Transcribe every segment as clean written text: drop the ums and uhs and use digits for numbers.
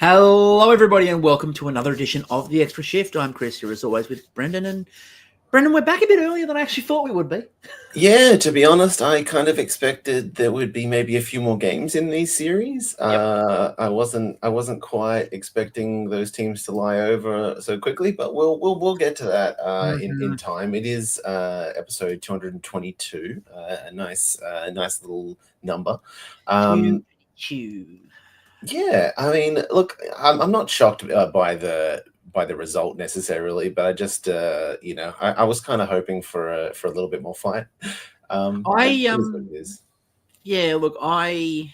Hello, everybody, and welcome to another edition of The Extra Shift. I'm Chris, here as always with Brendan. And Brendan, we're back a bit earlier than I actually thought we would be. Yeah, to be honest, I kind of expected there would be maybe a few more games in these series. I wasn't quite expecting those teams to lie over so quickly, but we'll get to that in time. It is episode 222, a nice little number. Yeah, I mean, look, I'm not shocked by the result necessarily, but I just I was kind of hoping for a little bit more fight. It is what it is. Yeah, look, I'm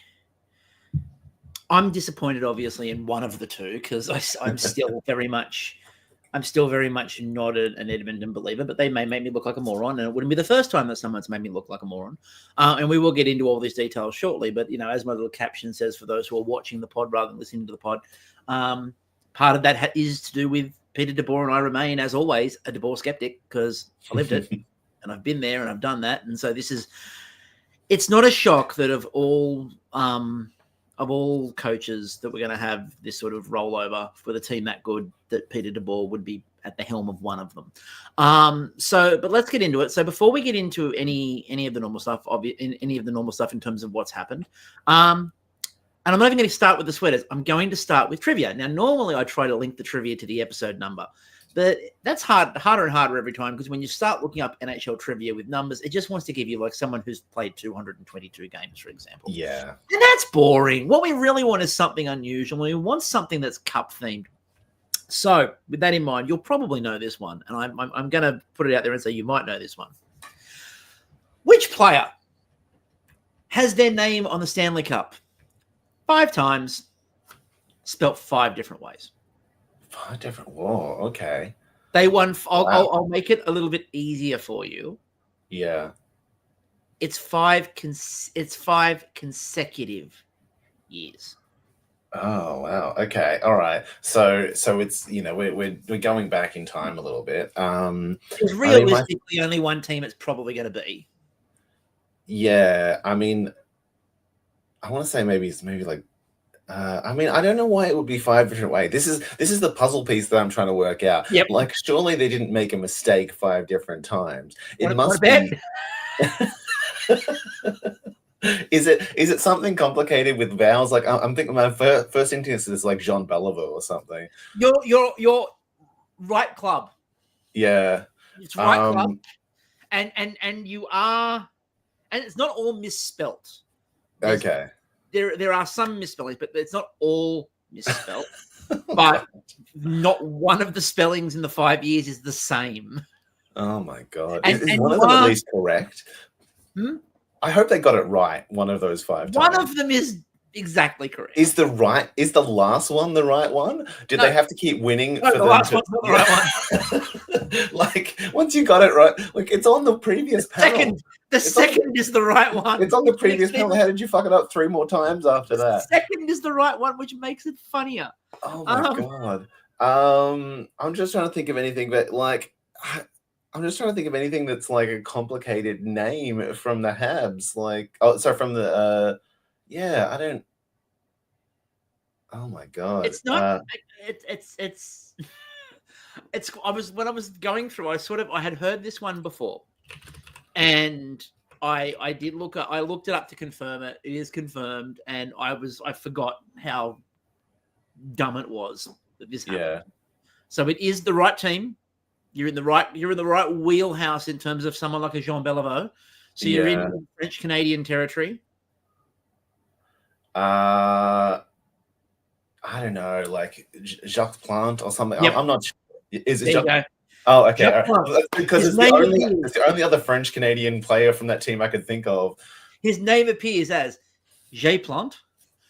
disappointed, obviously, in one of the two because I'm still very much not an Edmonton believer, but they may make me look like a moron, and it wouldn't be the first time that someone's made me look like a moron. And we will get into all these details shortly, but, as my little caption says, for those who are watching the pod rather than listening to the pod, part of that is to do with Peter DeBoer, and I remain, as always, a DeBoer skeptic because I lived it, and I've been there, and I've done that. And so it's not a shock that of all coaches that we're going to have this sort of rollover with a team that good, that Peter DeBoer would be at the helm of one of them. But let's get into it. So before we get into any of the normal stuff, in terms of what's happened, and I'm not even going to start with the sweaters. I'm going to start with trivia. Now, normally I try to link the trivia to the episode number, but that's harder and harder every time because when you start looking up NHL trivia with numbers, it just wants to give you like someone who's played 222 games, for example. Yeah. And that's boring. What we really want is something unusual. We want something that's cup themed. So with that in mind, you'll probably know this one, and I'm going to put it out there and say you might know this one. Which player has their name on the Stanley Cup 5 times, spelt 5 different ways? 5 different. Whoa, okay. They won. I'll make it a little bit easier for you. Yeah. It's 5 consecutive years. Oh wow. Okay. All right. So it's we're going back in time a little bit. There's realistically only one team it's probably going to be. Yeah. I mean, I want to say maybe like. I mean, I don't know why it would be 5 different ways. This is the puzzle piece that I'm trying to work out. Yep. Like, surely they didn't make a mistake 5 different times. It must be. Is it something complicated with vowels? Like, I'm thinking my first instinct is like Jean Beliveau or something. You're right club. Yeah. It's right club. And you are, and it's not all misspelt. Okay. There are some misspellings, but it's not all misspelled. But not one of the spellings in the 5 years is the same. Oh my God. Is one of them at least correct? I hope they got it right one of those 5 times. One of them is exactly correct. Is the last one the right one? Did they have to keep winning? No, the last one's not the right one. Like, once you got it right, like, it's on the previous panel. The second is the right one. It's on the previous panel. How did you fuck it up 3 more times after that? The second is the right one, which makes it funnier. Oh my God. I'm just trying to think of anything, but like, I'm just trying to think of anything that's like a complicated name from the Habs. Like, from the, I don't. Oh my God. It's not. When I was going through, I had heard this one before, and I looked it up to confirm it. It is confirmed, and I forgot how dumb it was that this happened. Yeah. So it is the right team. You're in the right wheelhouse in terms of someone like a Jean Beliveau. So you're in French Canadian territory. I don't know, like Jacques Plante or something. Yep. I'm not sure. Is it Jacques? Oh, okay. Because it's the only other French Canadian player from that team I could think of. His name appears as J. Plante.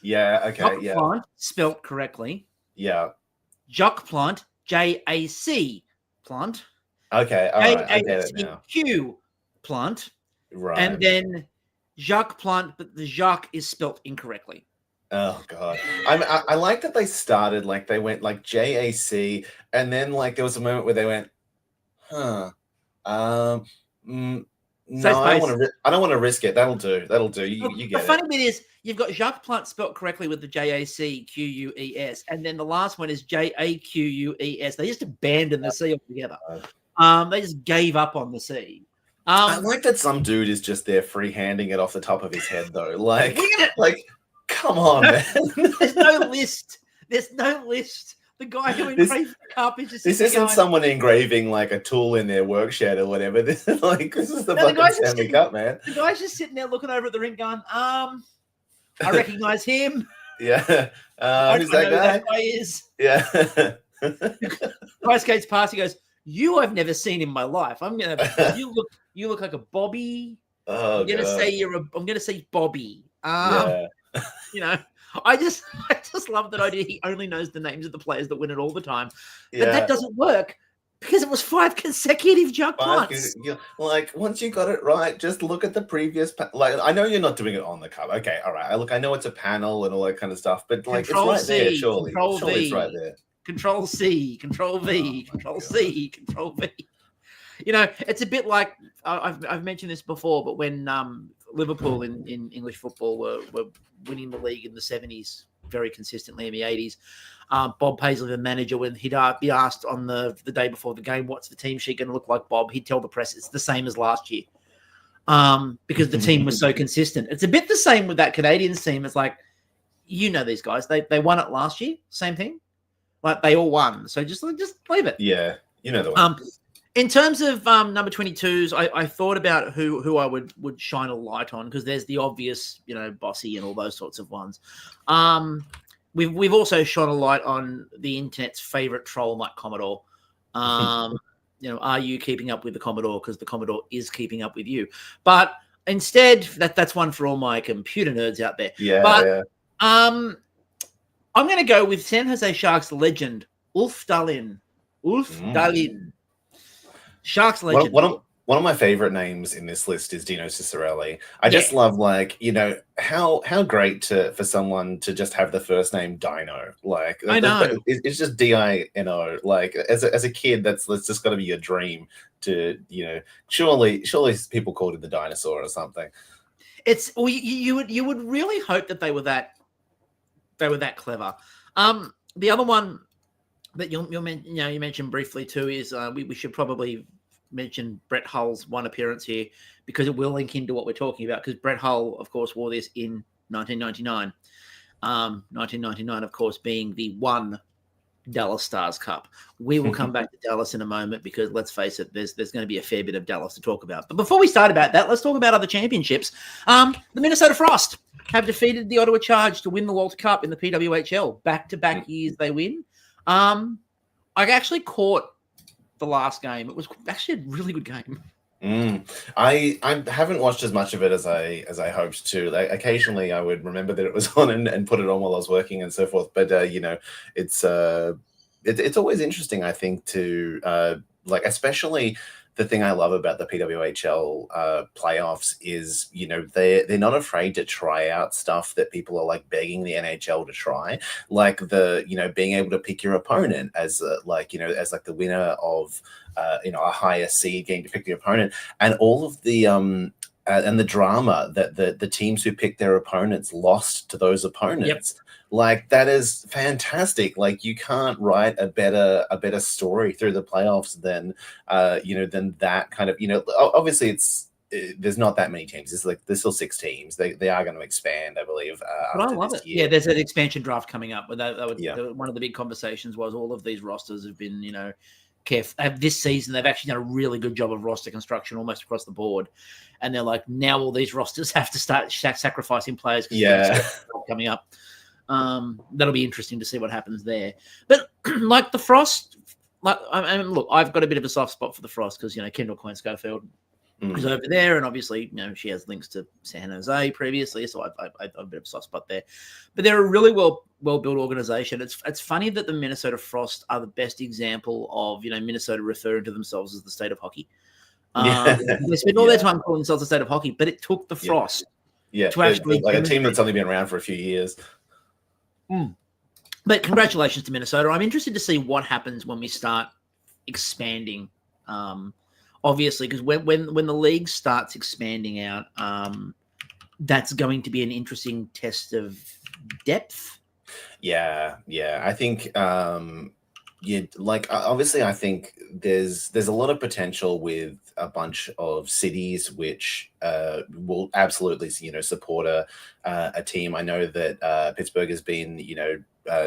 Yeah. Okay. Jacques Plante, spelt correctly. Yeah. Jacques Plante, J-A-C Plante. Okay. All right. I get it now. Q Plante. Right. And then Jacques Plante, but the Jacques is spelt incorrectly. Oh God. I like that they started like they went like JAC, and then like there was a moment where they went, No, Safe I space. don't want to risk it. That'll do. You The get it. funny bit is you've got Jacques Plant spelt correctly with the Jacqueus, and then the last one is Jaques. They just abandoned the C altogether. They just gave up on the C. I like that some dude is just there free-handing it off the top of his head, though. Like, come on, man. There's no list. There's no list. The guy who engraved the cup is just. This isn't someone engraving like a tool in their work shed or whatever. This is the fucking Stanley Cup, man. The guy's just sitting there looking over at the rink, going, I recognize him. Yeah. Who's that guy? That guy is. Yeah. Guy skates past. He goes, "You, I've never seen in my life. You look like a Bobby. Oh, I'm gonna say Bobby. You know, I just love that idea. He only knows the names of the players that win it all the time, but that doesn't work because it was 5 consecutive jug punts. Like, once you got it right, just look at the previous. Like, I know you're not doing it on the cup. Okay, all right. Look, I know it's a panel and all that kind of stuff, but like, Control it's right C, there. Surely it's right there. Control C, Control V, Control C, Control V. You know, it's a bit like I've mentioned this before, but when Liverpool in English football were winning the league in the 70s very consistently in the 80s, Bob Paisley, the manager, when he'd be asked on the day before the game, what's the team sheet going to look like, Bob? He'd tell the press it's the same as last year because the team was so consistent. It's a bit the same with that Canadians team. It's like, you know, these guys, they won it last year, same thing. Like, they all won. So just leave it. Yeah, you know the one. In terms of number 22s, I thought about who I would shine a light on because there's the obvious, you know, Bossy and all those sorts of ones. We've also shone a light on the internet's favorite troll, Mike Commodore. You know, are you keeping up with the Commodore? Because the Commodore is keeping up with you. But instead, that's one for all my computer nerds out there. Yeah. I'm going to go with San Jose Sharks legend, Ulf Dahlin. Dahlin. Sharks legend. One of my favorite names in this list is Dino Ciccarelli. I just love, like, you know, how great for someone to just have the first name Dino. Like, I know it's just Dino. Like, as a kid, that's just got to be your dream to, you know. Surely people called it the dinosaur or something. It's you would really hope that they were that clever. The other one that you mentioned briefly too is we should probably mention Brett Hull's one appearance here because it will link into what we're talking about, because Brett Hull, of course, wore this in 1999. 1999, of course, being the one Dallas Stars Cup. We will come back to Dallas in a moment because, let's face it, there's going to be a fair bit of Dallas to talk about. But before we start about that, let's talk about other championships. The Minnesota Frost have defeated the Ottawa Charge to win the Walter Cup in the PWHL. Back-to-back years they win. I actually caught the last game. It was actually a really good game. I haven't watched as much of it as I hoped to. Like, occasionally I would remember that it was on and put it on while I was working and so forth. But you know, it's always interesting, I think, to like, especially the thing I love about the PWHL playoffs is, you know, they're not afraid to try out stuff that people are like begging the NHL to try, like being able to pick your opponent as the winner of a higher seed game to pick your opponent, and all of the and the drama that the teams who picked their opponents lost to those opponents. Yep. Like, that is fantastic. Like, you can't write a better story through the playoffs than that kind of, you know, obviously there's not that many teams. It's like, there's still 6 teams. They are going to expand, I believe. I love it. Year. Yeah, there's an expansion draft coming up. But one of the big conversations was all of these rosters have been, you know, this season they've actually done a really good job of roster construction almost across the board, and they're like, now all these rosters have to start sacrificing players. Coming up. That'll be interesting to see what happens there. But like the Frost, look, I've got a bit of a soft spot for the Frost because, you know, Kendall Coyne-Schofield is over there, and obviously, you know, she has links to San Jose previously, so I've a bit of a soft spot there. But they're a really well built organization. It's funny that the Minnesota Frost are the best example of, you know, Minnesota referring to themselves as the state of hockey. They spend all their time calling themselves the state of hockey, but it took the Frost to actually like a team that's only been around for a few years. But congratulations to Minnesota. I'm interested to see what happens when we start expanding. obviously, because when the league starts expanding out, that's going to be an interesting test of depth. Yeah. I think obviously I think there's a lot of potential with a bunch of cities which will absolutely support a team. I know that Pittsburgh has been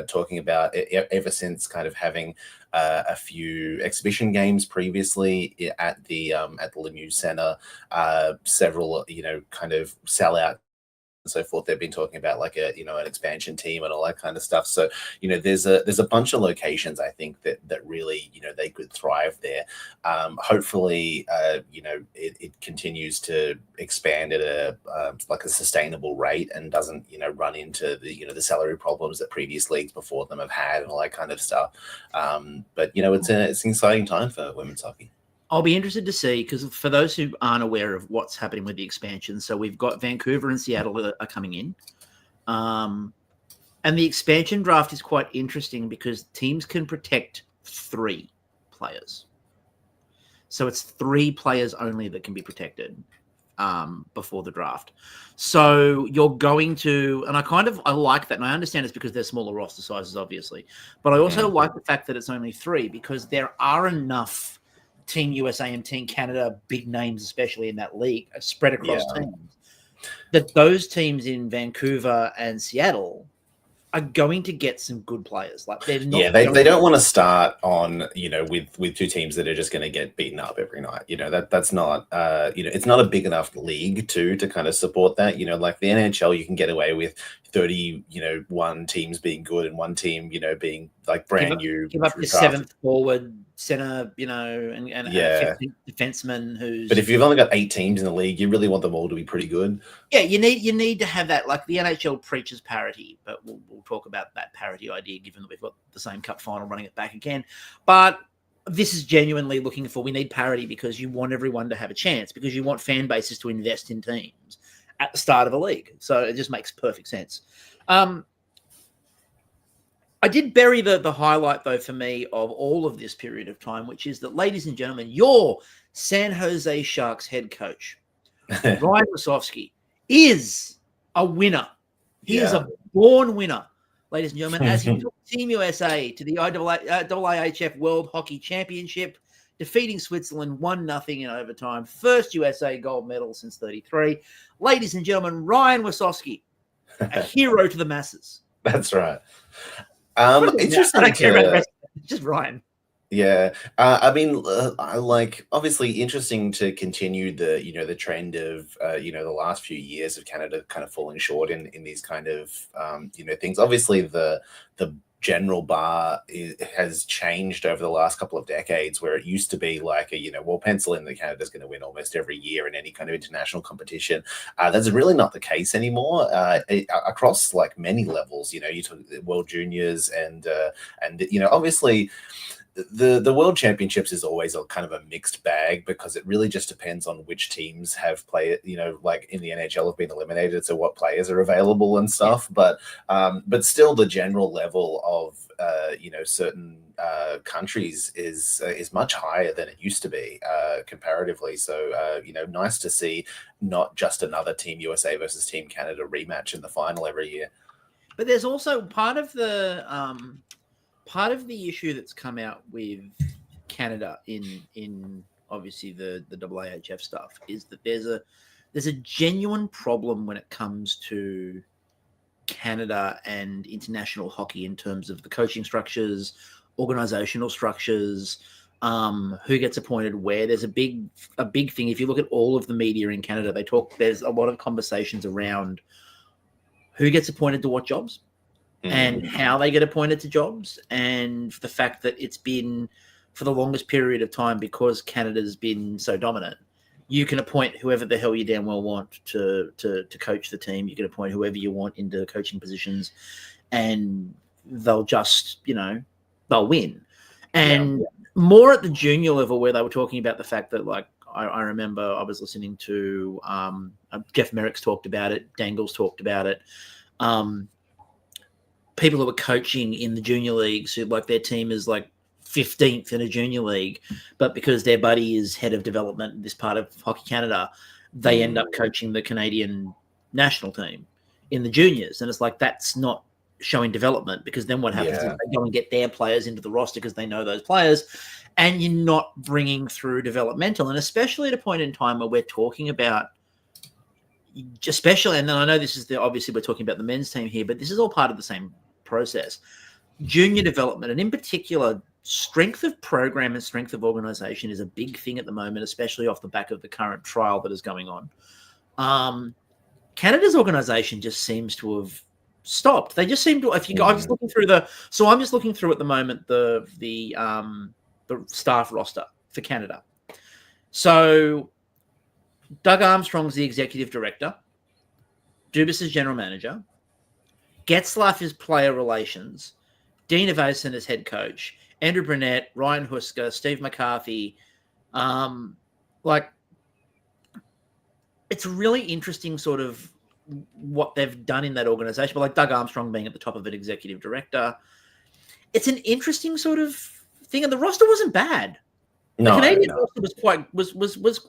talking about it ever since kind of having a few exhibition games previously at the Lemieux Center, several kind of sellout and so forth. They've been talking about like an expansion team and all that kind of stuff. So there's a bunch of locations I think that really they could thrive there. Hopefully it continues to expand at a like a sustainable rate and doesn't run into the salary problems that previous leagues before them have had and all that kind of stuff. But it's an exciting time for women's hockey. I'll be interested to see, because for those who aren't aware of what's happening with the expansion, so we've got Vancouver and Seattle are coming in. And the expansion draft is quite interesting because teams can protect 3 players. So it's 3 players only that can be protected before the draft. So you're going to, and I like that, and I understand it's because they're smaller roster sizes, obviously. But I also like the fact that it's only 3 because there are enough Team USA and Team Canada, big names, especially in that league, spread across teams, that those teams in Vancouver and Seattle are going to get some good players. Like they're not. They don't want to start on with 2 teams that are just going to get beaten up every night. That's not it's not a big enough league to kind of support that. Like the NHL, you can get away with 31 teams being good and 1 team being like brand new. Give up the 7th forward, center, and a 15th defenseman who's. But if you've only got 8 teams in the league, you really want them all to be pretty good. Yeah, you need to have that. Like the NHL preaches parity, but we'll talk about that parity idea given that we've got the same cup final running it back again. But this is genuinely looking for, we need parity because you want everyone to have a chance, because you want fan bases to invest in teams at the start of a league. So it just makes perfect sense. I did bury the highlight, though, for me of all of this period of time, which is that, ladies and gentlemen, your San Jose Sharks head coach, Ryan Wasowski, is a winner. He is a born winner, ladies and gentlemen, as he took Team USA to the IAHF World Hockey Championship, defeating Switzerland 1-0 in overtime. First USA gold medal since 1933. Ladies and gentlemen, Ryan Wasowski, a hero to the masses. That's right. Interesting. I don't care about the rest. Just Ryan. Yeah, I mean, I obviously interesting to continue the trend of the last few years of Canada kind of falling short in these kind of things. Obviously, the general bar has changed over the last couple of decades, where it used to be like pencil in that Canada's going to win almost every year in any kind of international competition. That's really not the case anymore across like many levels. You talk World Juniors and obviously. The World Championships is always a kind of a mixed bag because it really just depends on which teams have played, like in the NHL have been eliminated, so what players are available and stuff. But still the general level of certain countries is much higher than it used to be comparatively. So nice to see not just another Team USA versus Team Canada rematch in the final every year. But there's also part of the issue that's come out with Canada in obviously the AAHF stuff is that there's a genuine problem when it comes to Canada and international hockey in terms of the coaching structures, organizational structures, who gets appointed where. There's a big thing. If you look at all of the media in Canada, there's a lot of conversations around who gets appointed to what jobs. And how they get appointed to jobs, and the fact that it's been for the longest period of time, because Canada's been so dominant, you can appoint whoever the hell you damn well want to coach the team. You can appoint whoever you want into coaching positions, and they'll just, they'll win. And more at the junior level, where they were talking about the fact that, like, I remember I was listening to Jeff Merrick's talked about it, Dangle's talked about it. People who were coaching in the junior leagues who, like, their team is like 15th in a junior league, but because their buddy is head of development in this part of Hockey Canada, they end up coaching the Canadian national team in the juniors. And it's like, that's not showing development, because then what happens is they go and get their players into the roster because they know those players, and you're not bringing through developmental. And especially at a point in time where we're talking about, especially, and then I know this is obviously we're talking about the men's team here, but this is all part of the same process. Junior development, and in particular, strength of program and strength of organization is a big thing at the moment, especially off the back of the current trial that is going on. Canada's organization just seems to have stopped. They just seem to. If you go, I'm just looking through I'm just looking through at the moment the staff roster for Canada. So Doug Armstrong's the executive director. Dubas is general manager. Getzlaff is player relations. Dean Evason is head coach. Andrew Burnett, Ryan Husker, Steve McCarthy. It's really interesting sort of what they've done in that organization. But like Doug Armstrong being at the top of an executive director, it's an interesting sort of thing. And the roster wasn't bad. The Canadian roster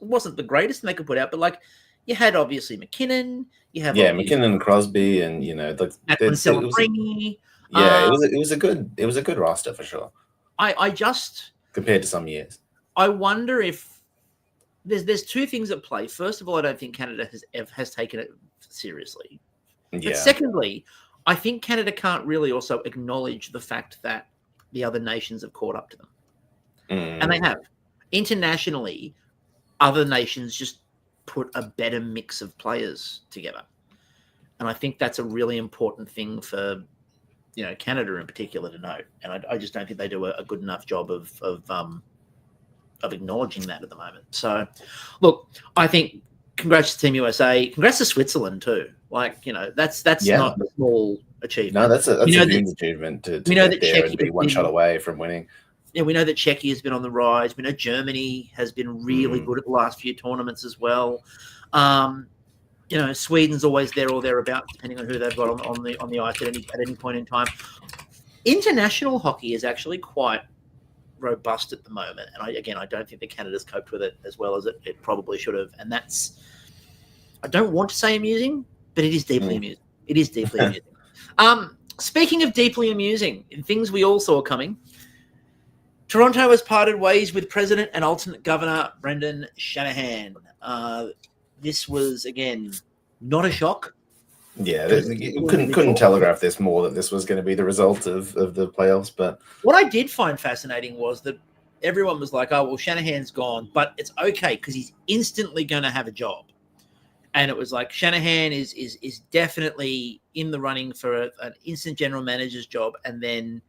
wasn't the greatest thing they could put out, but like you had obviously McKinnon, McKinnon and Crosby, and it was a good roster for sure. I just, compared to some years, I wonder if there's two things at play. First of all, I don't think Canada has taken it seriously. But secondly, I think Canada can't really also acknowledge the fact that the other nations have caught up to them, and they have. Internationally, other nations just put a better mix of players together. And I think that's a really important thing for, Canada in particular to know. And I just don't think they do a good enough job of acknowledging that at the moment. So, look, I think congrats to Team USA. Congrats to Switzerland too. That's not a small achievement. No, that's a huge achievement to get there and be one shot away from winning. Yeah, we know that Czechia has been on the rise. We know Germany has been really good at the last few tournaments as well. Sweden's always there or thereabouts, depending on who they've got on the ice at any point in time. International hockey is actually quite robust at the moment, and I don't think that Canada's coped with it as well as it probably should have. And that's, I don't want to say amusing, but it is deeply amusing. It is deeply amusing. Speaking of deeply amusing, things we all saw coming. Toronto has parted ways with President and alternate Governor Brendan Shanahan. This was, again, not a shock. Yeah, you couldn't telegraph this more, that this was going to be the result of the playoffs. But what I did find fascinating was that everyone was like, oh, well, Shanahan's gone, but it's okay because he's instantly going to have a job. And it was like Shanahan is definitely in the running for an instant general manager's job, and then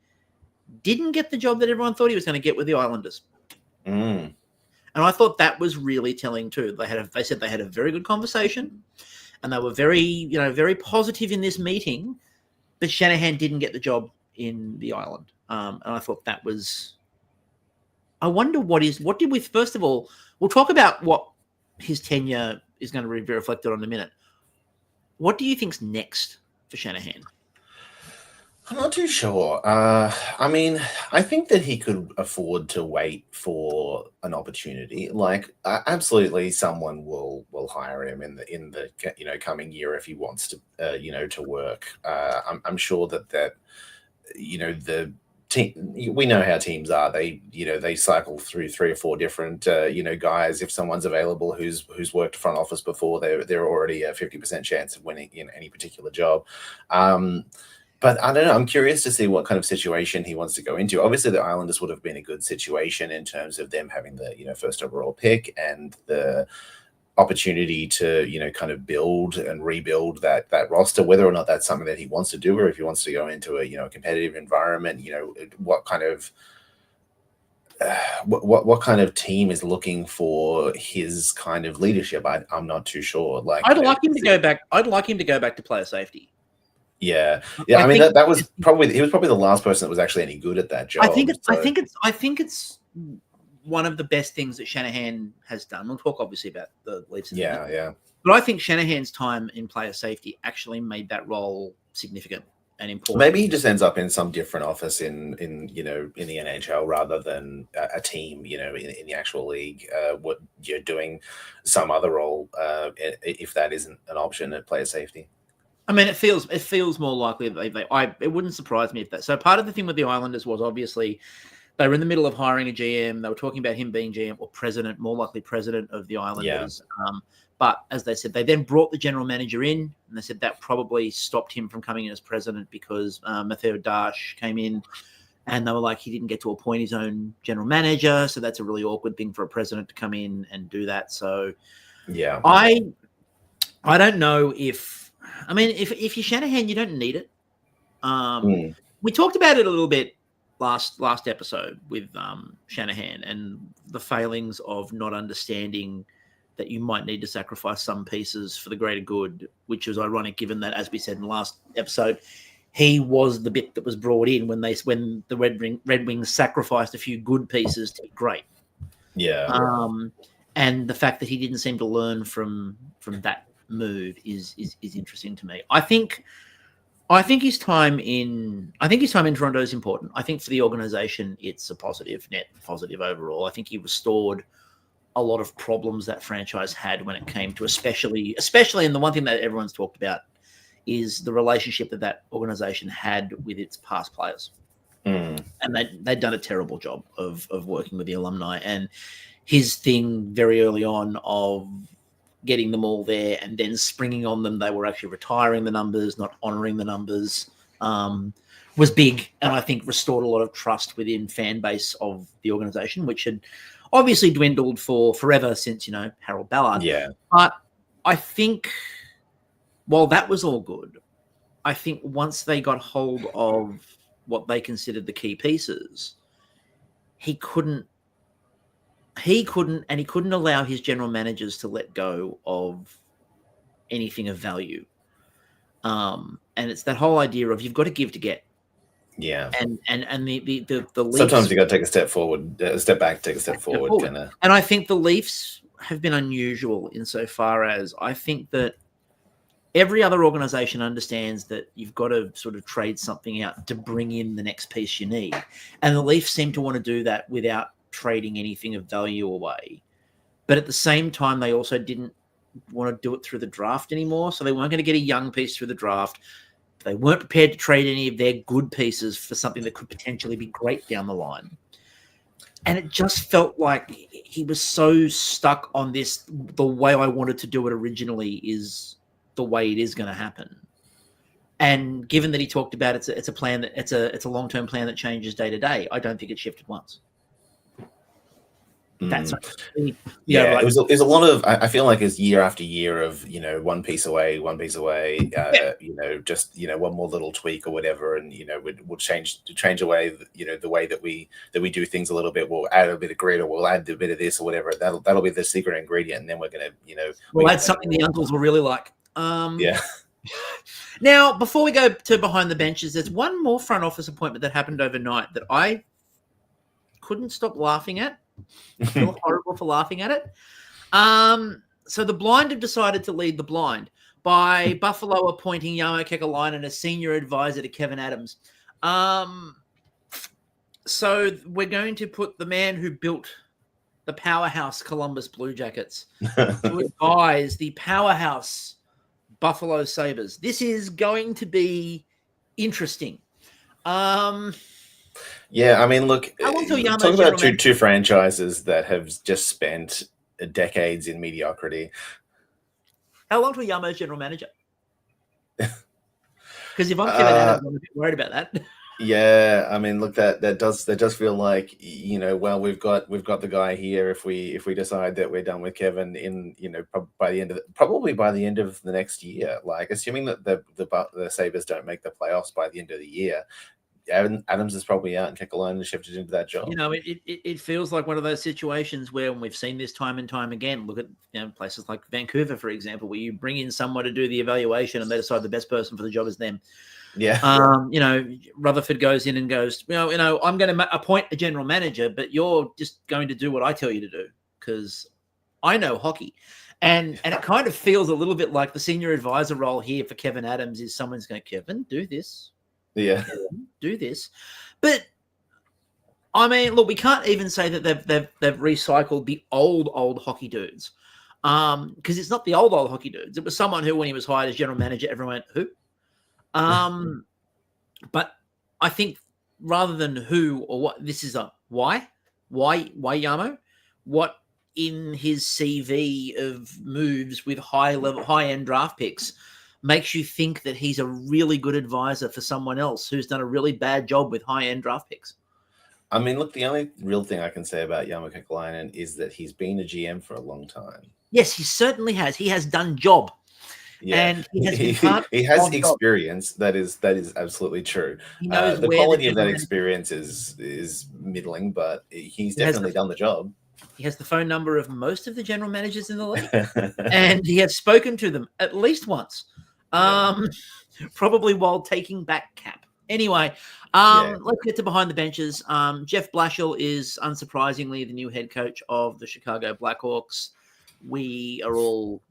didn't get the job that everyone thought he was going to get with the Islanders. And I thought that was really telling too. They said they had a very good conversation, and they were very, very positive in this meeting, but Shanahan didn't get the job in the Island. And I thought that was, I wonder first of all, we'll talk about what his tenure is going to be reflected on in a minute. What do you think's next for Shanahan? I'm not too sure. I mean, I think that he could afford to wait for an opportunity. Absolutely, someone will hire him in the coming year if he wants to to work. I'm sure that the team. We know how teams are. They cycle through 3 or 4 different guys. If someone's available who's worked front office before, they're already a 50% chance of winning in any particular job. But I don't know. I'm curious to see what kind of situation he wants to go into. Obviously, the Islanders would have been a good situation in terms of them having the first overall pick and the opportunity to kind of build and rebuild that roster. Whether or not that's something that he wants to do, or if he wants to go into a competitive environment, what kind of what kind of team is looking for his kind of leadership. I'm not too sure. I'd like him to go back. I'd like him to go back to player safety. Yeah. I mean, that was probably the last person that was actually any good at that job. I think it's one of the best things that Shanahan has done. We'll talk obviously about the Leafs. Yeah. But I think Shanahan's time in player safety actually made that role significant important. Maybe he just ends up in some different office in the NHL rather than a team, in the actual league. What you're doing some other role, if that isn't an option at player safety. I mean, it feels more likely that it wouldn't surprise me if that. So part of the thing with the Islanders was obviously they were in the middle of hiring a GM. They were talking about him being GM or president, more likely president of the Islanders. Yeah. But as they said, they then brought the general manager in, and they said that probably stopped him from coming in as president because Matteo Dash came in, and they were like, he didn't get to appoint his own general manager, so that's a really awkward thing for a president to come in and do that. So, yeah, I don't know if you're Shanahan, you don't need it. We talked about it a little bit last episode with Shanahan and the failings of not understanding that you might need to sacrifice some pieces for the greater good, which was ironic given that, as we said in the last episode, he was the bit that was brought in when the Red Wings sacrificed a few good pieces to be great. Yeah. And the fact that he didn't seem to learn from that move is interesting to me. I think his time in Toronto is important. I think for the organization, it's a net positive overall. I think he restored a lot of problems that franchise had when it came to especially, and the one thing that everyone's talked about is the relationship that organization had with its past players. And they'd done a terrible job of working with the alumni. And his thing very early on of getting them all there and then springing on them, they were actually retiring the numbers, not honoring the numbers, was big. And I think restored a lot of trust within fan base of the organization, which had obviously dwindled for forever since, Harold Ballard. Yeah. But I think while that was all good, I think once they got hold of what they considered the key pieces, he couldn't allow his general managers to let go of anything of value. And it's that whole idea of you've got to give to get. Yeah. And the Leafs, sometimes you got to take a step forward, a step back, take a step forward. Kinda. And I think the Leafs have been unusual insofar as I think that every other organization understands that you've got to sort of trade something out to bring in the next piece you need. And the Leafs seem to want to do that without trading anything of value away. But at the same time, they also didn't want to do it through the draft anymore. So they weren't going to get a young piece through the draft. They weren't prepared to trade any of their good pieces for something that could potentially be great down the line. And it just felt like he was so stuck on this, the way I wanted to do it originally is the way it is going to happen. And given that he talked about it's a plan that it's a long-term plan that changes day to day, I don't think it shifted once. That's it was a lot of, I feel like it's year after year of one piece away, just one more little tweak or whatever, and we'll change away the way that we do things a little bit. We'll add a bit of grit, or we'll add a bit of this or whatever. That'll be the secret ingredient, and then we're gonna we'll add something the uncles will really like. Yeah. Now, before we go to behind the benches, there's one more front office appointment that happened overnight that I couldn't stop laughing at. I feel horrible for laughing at it. So the blind have decided to lead the blind by Buffalo appointing Jarmo Kekalainen as senior advisor to Kevin Adams. So we're going to put the man who built the powerhouse Columbus Blue Jackets to advise the powerhouse Buffalo Sabres. This is going to be interesting. Yeah, I mean, look, talk about two franchises that have just spent decades in mediocrity. How long till Jarmo's general manager? Because if I'm Kevin Adams, I'm a bit worried about that. Yeah, I mean, look, that does feel like well, we've got the guy here. If we decide that we're done with Kevin in probably by the end of the next year, like assuming that the Sabres don't make the playoffs by the end of the year. Adams is probably out and Kekalainen shifted into that job. It feels like one of those situations where, when we've seen this time and time again, look at places like Vancouver, for example, where you bring in someone to do the evaluation and they decide the best person for the job is them. Yeah. Rutherford goes in and goes, I'm going to appoint a general manager, but you're just going to do what I tell you to do because I know hockey. And it kind of feels a little bit like the senior advisor role here for Kevin Adams is someone's going, Kevin, do this. Yeah. Do this. But I mean, look, we can't even say that they've recycled the old hockey dudes. Because it's not the old hockey dudes. It was someone who, when he was hired as general manager, everyone went, who? But I think rather than who or what, this is a why Yamo? What in his CV of moves with high end draft picks makes you think that he's a really good advisor for someone else who's done a really bad job with high end draft picks? I mean, look, the only real thing I can say about Jarmo Kekalainen is that he's been a GM for a long time. Yes, he certainly has. He has done job. Yeah, and he has he has experience. That is absolutely true. The quality of that experience is middling, but he's definitely done the job. He has the phone number of most of the general managers in the league, and he has spoken to them at least once, probably while taking back cap. Anyway, let's get to behind the benches. Jeff Blashill is unsurprisingly the new head coach of the Chicago Blackhawks. We are all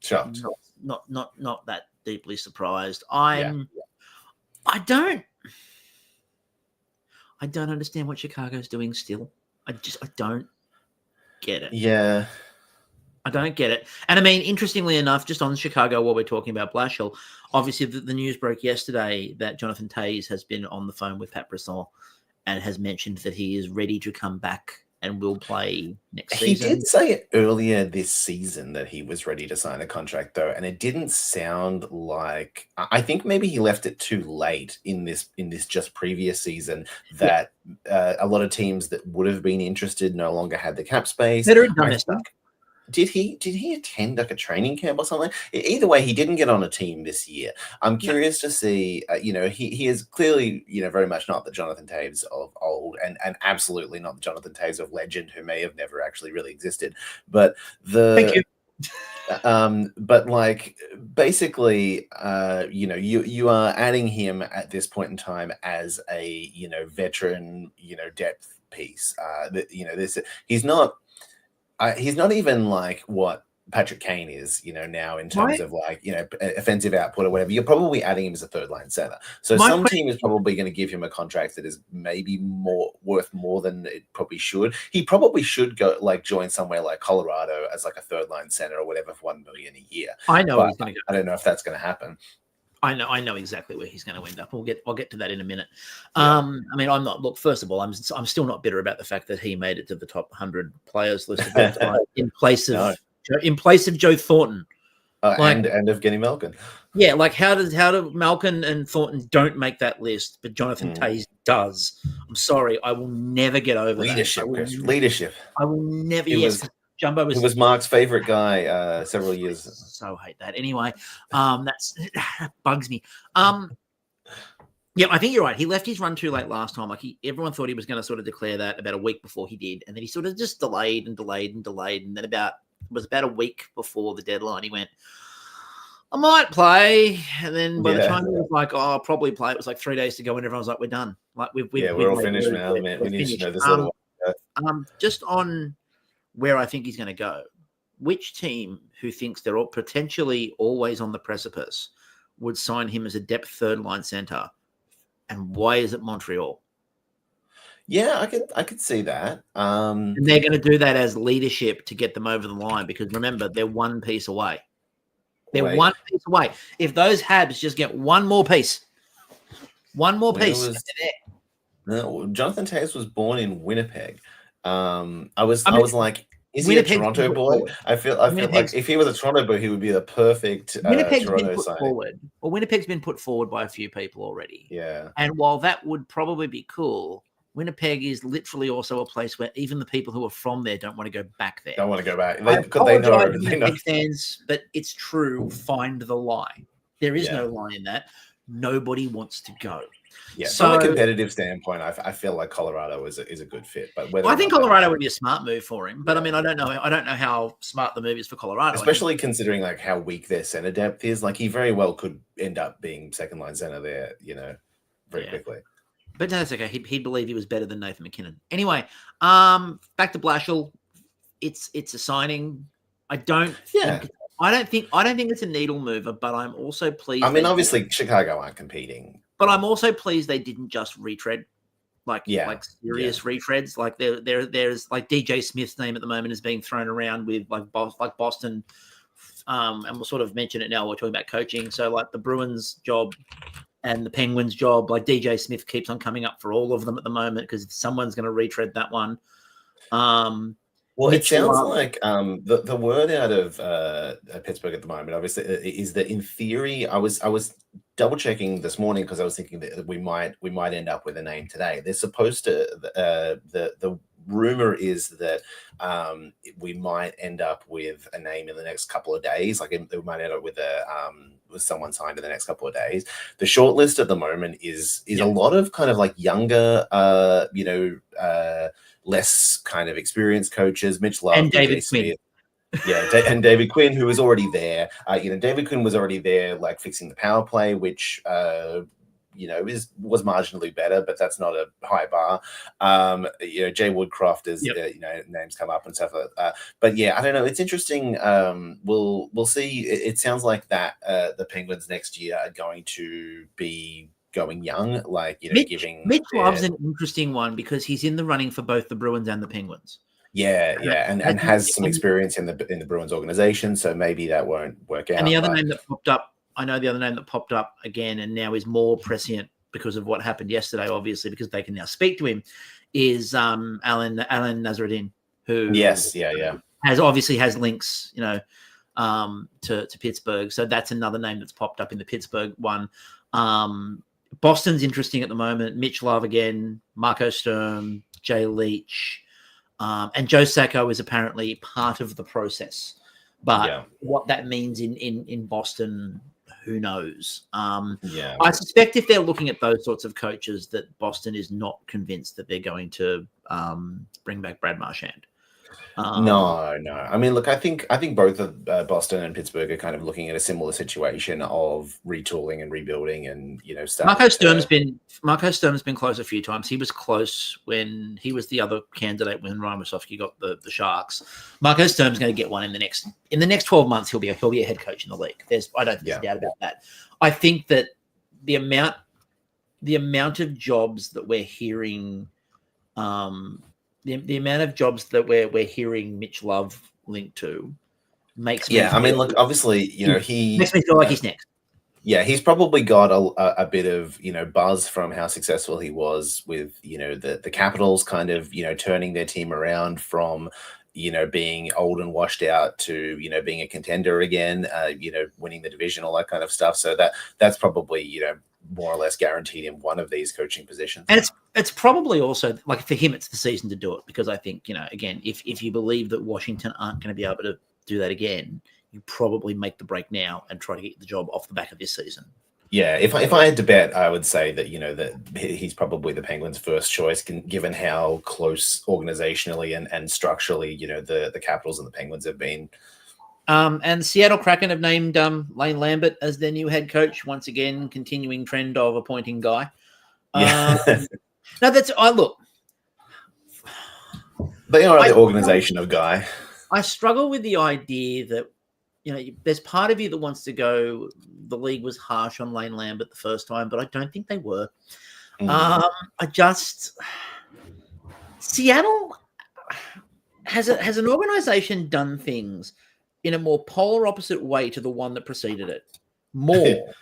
shocked. Not that deeply surprised. I don't understand what Chicago's doing still. I don't get it. Yeah. I don't get it. And I mean, interestingly enough, just on Chicago, while we're talking about Blashill, obviously the news broke yesterday that Jonathan Toews has been on the phone with Pat Brisson and has mentioned that he is ready to come back and will play next season. He did say earlier this season that he was ready to sign a contract, though, and it didn't sound like. I think maybe he left it too late in this just previous season that a lot of teams that would have been interested no longer had the cap space. Did he attend like a training camp or something? Either way, he didn't get on a team this year. I'm curious to see, he is clearly, very much not the Jonathan Toews of old and absolutely not the Jonathan Toews of legend who may have never actually really existed. But Thank you. But like basically, you are adding him at this point in time as a, veteran, depth piece. He's not even like what Patrick Kane is, now in terms of like, offensive output or whatever. You're probably adding him as a third line center. So some team is probably going to give him a contract that is maybe worth more than it probably should. He probably should go join somewhere like Colorado as like a third line center or whatever for $1 million a year. I know he's going to go. I don't know if that's going to happen. I know exactly where he's going to end up. I'll get to that in a minute. I mean, I'm not. Look, first of all, I'm still not bitter about the fact that he made it to the top 100 players list of all time in place of Joe Thornton, and Evgeny Malkin. Yeah, like how do Malkin and Thornton don't make that list, but Jonathan Toews does? I'm sorry, I will never get over leadership. That. Leadership. I will never. Jumbo was Mark's favorite guy several years. So hate that. Anyway, that bugs me. Yeah, I think you're right. He left his run too late last time. Like everyone thought he was going to sort of declare that about a week before he did, and then he sort of just delayed, and then about a week before the deadline, he went, "I might play," and then by the time he was like, "Oh, I'll probably play," it was like 3 days to go, and everyone was like, "We're done. Like we're all finished now, man. We need to know this little one." Just on where I think he's going to go, which team who thinks they're all potentially always on the precipice would sign him as a depth third line center, and why is it Montreal? Yeah, I could see that. And they're going to do that as leadership to get them over the line because remember, they're one piece away. One piece away. If those Habs just get one more piece. Jonathan Toews was born in Winnipeg. I was like, is he a Toronto boy? I feel like if he was a Toronto boy, he would be the perfect Toronto signing. Well, Winnipeg's been put forward by a few people already. Yeah. And while that would probably be cool, Winnipeg is literally also a place where even the people who are from there don't want to go back there. Don't want to go back. They know. Fans, but it's true. Find the lie. There is no lie in that. Nobody wants to go. Yeah, from a competitive standpoint, I feel like Colorado is a good fit. But I think Colorado would be a smart move for him. But I mean, I don't know how smart the move is for Colorado. Especially considering like how weak their center depth is. Like he very well could end up being second line center there, very quickly. But no, that's okay. He'd believe he was better than Nathan McKinnon. Anyway, back to Blashill. It's a signing. I don't think it's I don't think it's a needle mover, but I'm also pleased. I mean, obviously Chicago aren't competing, but I'm also pleased they didn't just retread, like serious yeah. retreads. Like there's like DJ Smith's name at the moment is being thrown around with like Boston, and we'll sort of mention it now. We're talking about coaching, so like the Bruins job and the Penguins job, like DJ Smith keeps on coming up for all of them at the moment because someone's going to retread that one. Well, it sounds like the word out of Pittsburgh at the moment, obviously, is that in theory, I was double checking this morning because I was thinking that we might end up with a name today. They're supposed to. The rumor is that we might end up with a name in the next couple of days. Like we might end up with with someone signed in the next couple of days. The short list at the moment is a lot of kind of like younger, less kind of experienced coaches, Mitch Love, and David Smith. Yeah, and David Quinn, who was already there. David Quinn was already there, like fixing the power play, which was marginally better, but that's not a high bar. Jay Woodcroft is names come up and stuff like that. But yeah, I don't know. It's interesting. We'll see. It sounds like that the Penguins next year are going to be going young, like Mitch Love's an interesting one because he's in the running for both the Bruins and the Penguins. Yeah, and has some experience in the Bruins organization, so maybe that won't work out. And the other name that popped up, I know the other name that popped up again and now is more prescient because of what happened yesterday, obviously, because they can now speak to him, is Alan Nasruddin, who has links, to Pittsburgh. So that's another name that's popped up in the Pittsburgh one. Boston's interesting at the moment. Mitch Love again, Marco Sturm, Jay Leach, and Joe Sacco is apparently part of the process. But what that means in Boston, who knows? I suspect if they're looking at those sorts of coaches, that Boston is not convinced that they're going to bring back Brad Marchand. No. I mean, look, I think both of Boston and Pittsburgh are kind of looking at a similar situation of retooling and rebuilding, and stuff. Marco Sturm's been close a few times. He was close when he was the other candidate when Ryan Wasowski got the Sharks. Marco Sturm's going to get one in the next 12 months. He'll be a head coach in the league. I don't think there's a doubt about that. I think that the amount of jobs that we're hearing. The amount of jobs that we're hearing Mitch Love linked to makes me. I mean, look, obviously, he makes me feel like he's next. Yeah, he's probably got a bit of buzz from how successful he was with the Capitals, kind of turning their team around from being old and washed out to being a contender again, winning the division, all that kind of stuff. So that's probably more or less guaranteed in one of these coaching positions. And it's probably also like for him, it's the season to do it, because I think, again, if you believe that Washington aren't going to be able to do that again, you probably make the break now and try to get the job off the back of this season. Yeah, if I had to bet, I would say that that he's probably the Penguins' first choice, given how close organizationally and structurally the Capitals and the Penguins have been. And Seattle Kraken have named Lane Lambert as their new head coach once again, continuing trend of appointing Guy. Yeah. No, look. They are the organization of Guy. I struggle with the idea that there's part of you that wants to go, the league was harsh on Lane Lambert the first time, but I don't think they were. Seattle has an organization done things in a more polar opposite way to the one that preceded it, more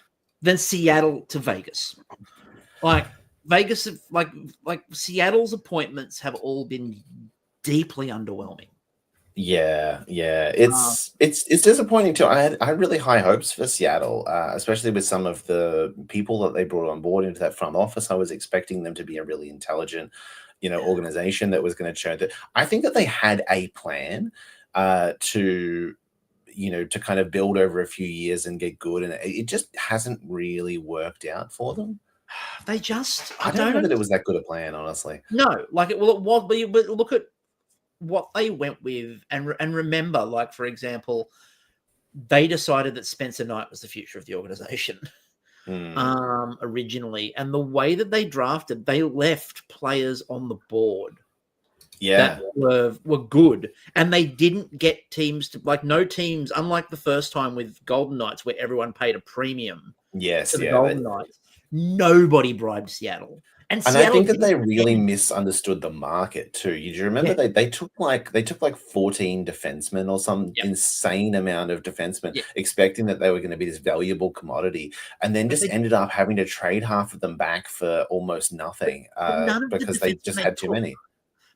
than Seattle to Vegas. Like Vegas, like Seattle's appointments have all been deeply underwhelming. Yeah, it's disappointing too. I had really high hopes for Seattle, especially with some of the people that they brought on board into that front office. I was expecting them to be a really intelligent, organization that was going to show that. I think that they had a plan to kind of build over a few years and get good, and it just hasn't really worked out for them. I don't know that it was that good a plan, honestly. No, it was, but look at what they went with, and remember, like, for example, they decided that Spencer Knight was the future of the organization originally, and the way that they drafted, they left players on the board Yeah. that were good, and they didn't get teams to no teams. Unlike the first time with Golden Knights, where everyone paid a premium Yes. to the Yeah. Golden Knights, nobody bribed Seattle, and And I Seattle think that didn't they really spend- misunderstood the market too. You do remember Yeah, they took like 14 defensemen or some yeah, insane amount of defensemen, yeah. expecting that they were going to be this valuable commodity, and then But just ended up having to trade half of them back for almost nothing but none of the because they defensemen just they had too took, many.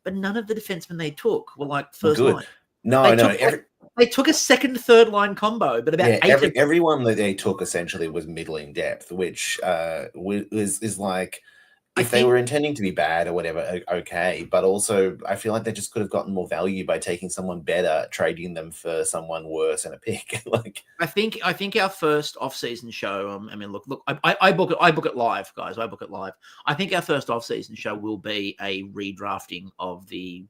but none of the defensemen they took were like Well, first good. line. No, They no, took they took a second, third line combo, but about yeah, eight of everyone that they took essentially was middling depth, which is like I if they were think intending to be bad or whatever, okay. But also, I feel like they just could have gotten more value by taking someone better, trading them for someone worse and a pick. Like, I think our first off-season show. I mean, look, I book it live, guys. I book it live. I think our first off-season show will be a redrafting of the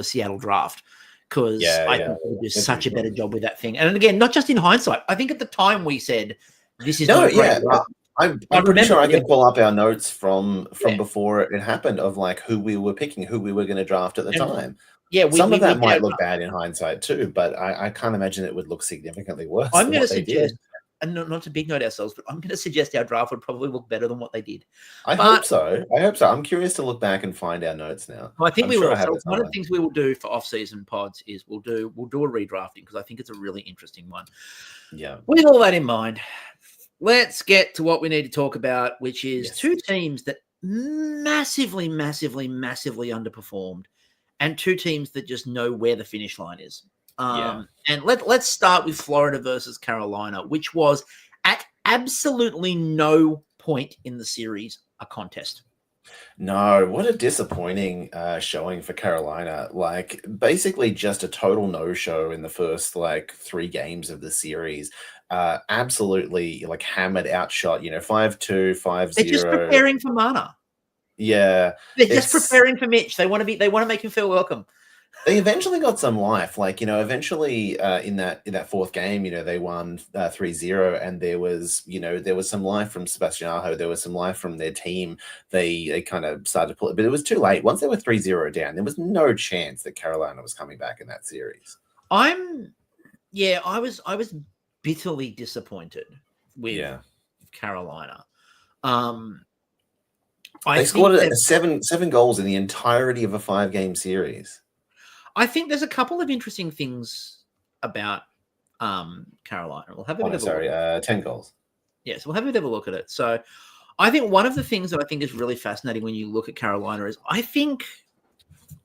Seattle draft, because yeah, I yeah, think we do that'd be such a better fun. job with that thing. And again, not just in hindsight. I think at the time we said this is not No, a great yeah, draft. I I'm pretty remember sure I thinking, can pull up our notes from yeah, before it happened of like who we were picking, who we were going to draft at the and time. yeah, Some of we that did might our look bad in hindsight too, but I can't imagine it would look significantly worse I'm than going to what they suggest, did. and not to big note ourselves, but I'm going to suggest our draft would probably look better than what they did. I hope But so. I hope so. I'm curious to look back and find our notes now. I think I'm we sure will. I have So it one of the somewhere. things we will do for off-season pods is we'll do a redrafting, because I think it's a really interesting one. Yeah. With all that in mind, let's get to what we need to talk about, which is Yes. two teams that massively, massively, massively underperformed, and two teams that just know where the finish line is. Yeah. And let's start with Florida versus Carolina, which was at absolutely no point in the series a contest. No, what a disappointing showing for Carolina. Like basically just a total no-show in the first like 3 games of the series. Absolutely like hammered outshot, 5-2, They're just 5-0. preparing for Mana. Yeah, They're just it's preparing for Mitch. They want to make him feel welcome. they eventually got some life. Like, eventually in that fourth game, they won 3-0, and there was some life from Sebastian Aho. There was some life from their team. They kind of started to pull it, but it was too late. Once they were 3-0 down, there was no chance that Carolina was coming back in that series. I was bitterly disappointed with Carolina. They scored 7 goals in the entirety of a 5-game series. I think there's a couple of interesting things about Carolina. We'll have a bit of a look. 10 goals. Yes, we'll have a bit of a look at it. So I think one of the things that I think is really fascinating when you look at Carolina is I think,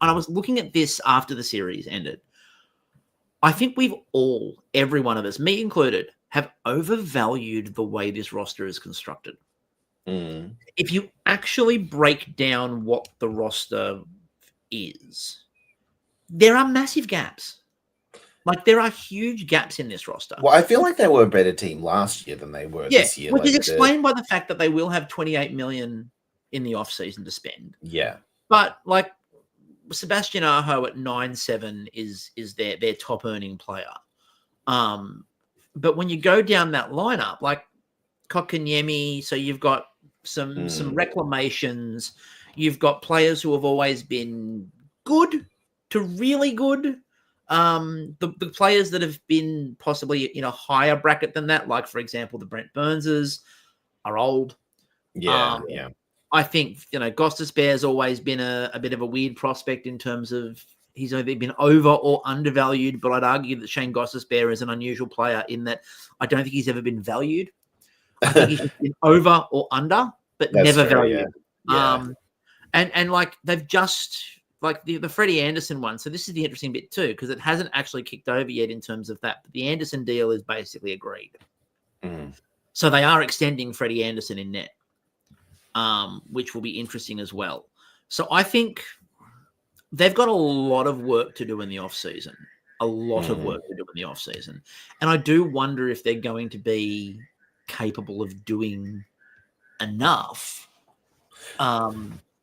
and I was looking at this after the series ended, I think every one of us, me included, have overvalued the way this roster is constructed. Mm. If you actually break down what the roster is, there are massive gaps. Like, there are huge gaps in this roster. Well, I feel like they were a better team last year than they were this year. Which is Like explained by the fact that they will have $28 million in the offseason to spend. Yeah. But, like, Sebastian Aho at 9.7 is their top earning player. But when you go down that lineup, like Kotkaniemi, so you've got some reclamations, you've got players who have always been good to really good. The players that have been possibly in a higher bracket than that, like for example the Brent Burnses, are old. Yeah. I think Gostisbehere's always been a bit of a weird prospect in terms of he's either been over or undervalued. But I'd argue that Shane Gostisbehere is an unusual player in that I don't think he's ever been valued. I think he's just been over or under, but never valued. Yeah. And like they've just like the Freddie Anderson one. So this is the interesting bit too, because it hasn't actually kicked over yet in terms of that. But the Anderson deal is basically agreed. So they are extending Freddie Anderson in net, which will be interesting as well. So I think they've got a lot of work to do in the offseason. A lot of work to do in the offseason. And I do wonder if they're going to be capable of doing enough.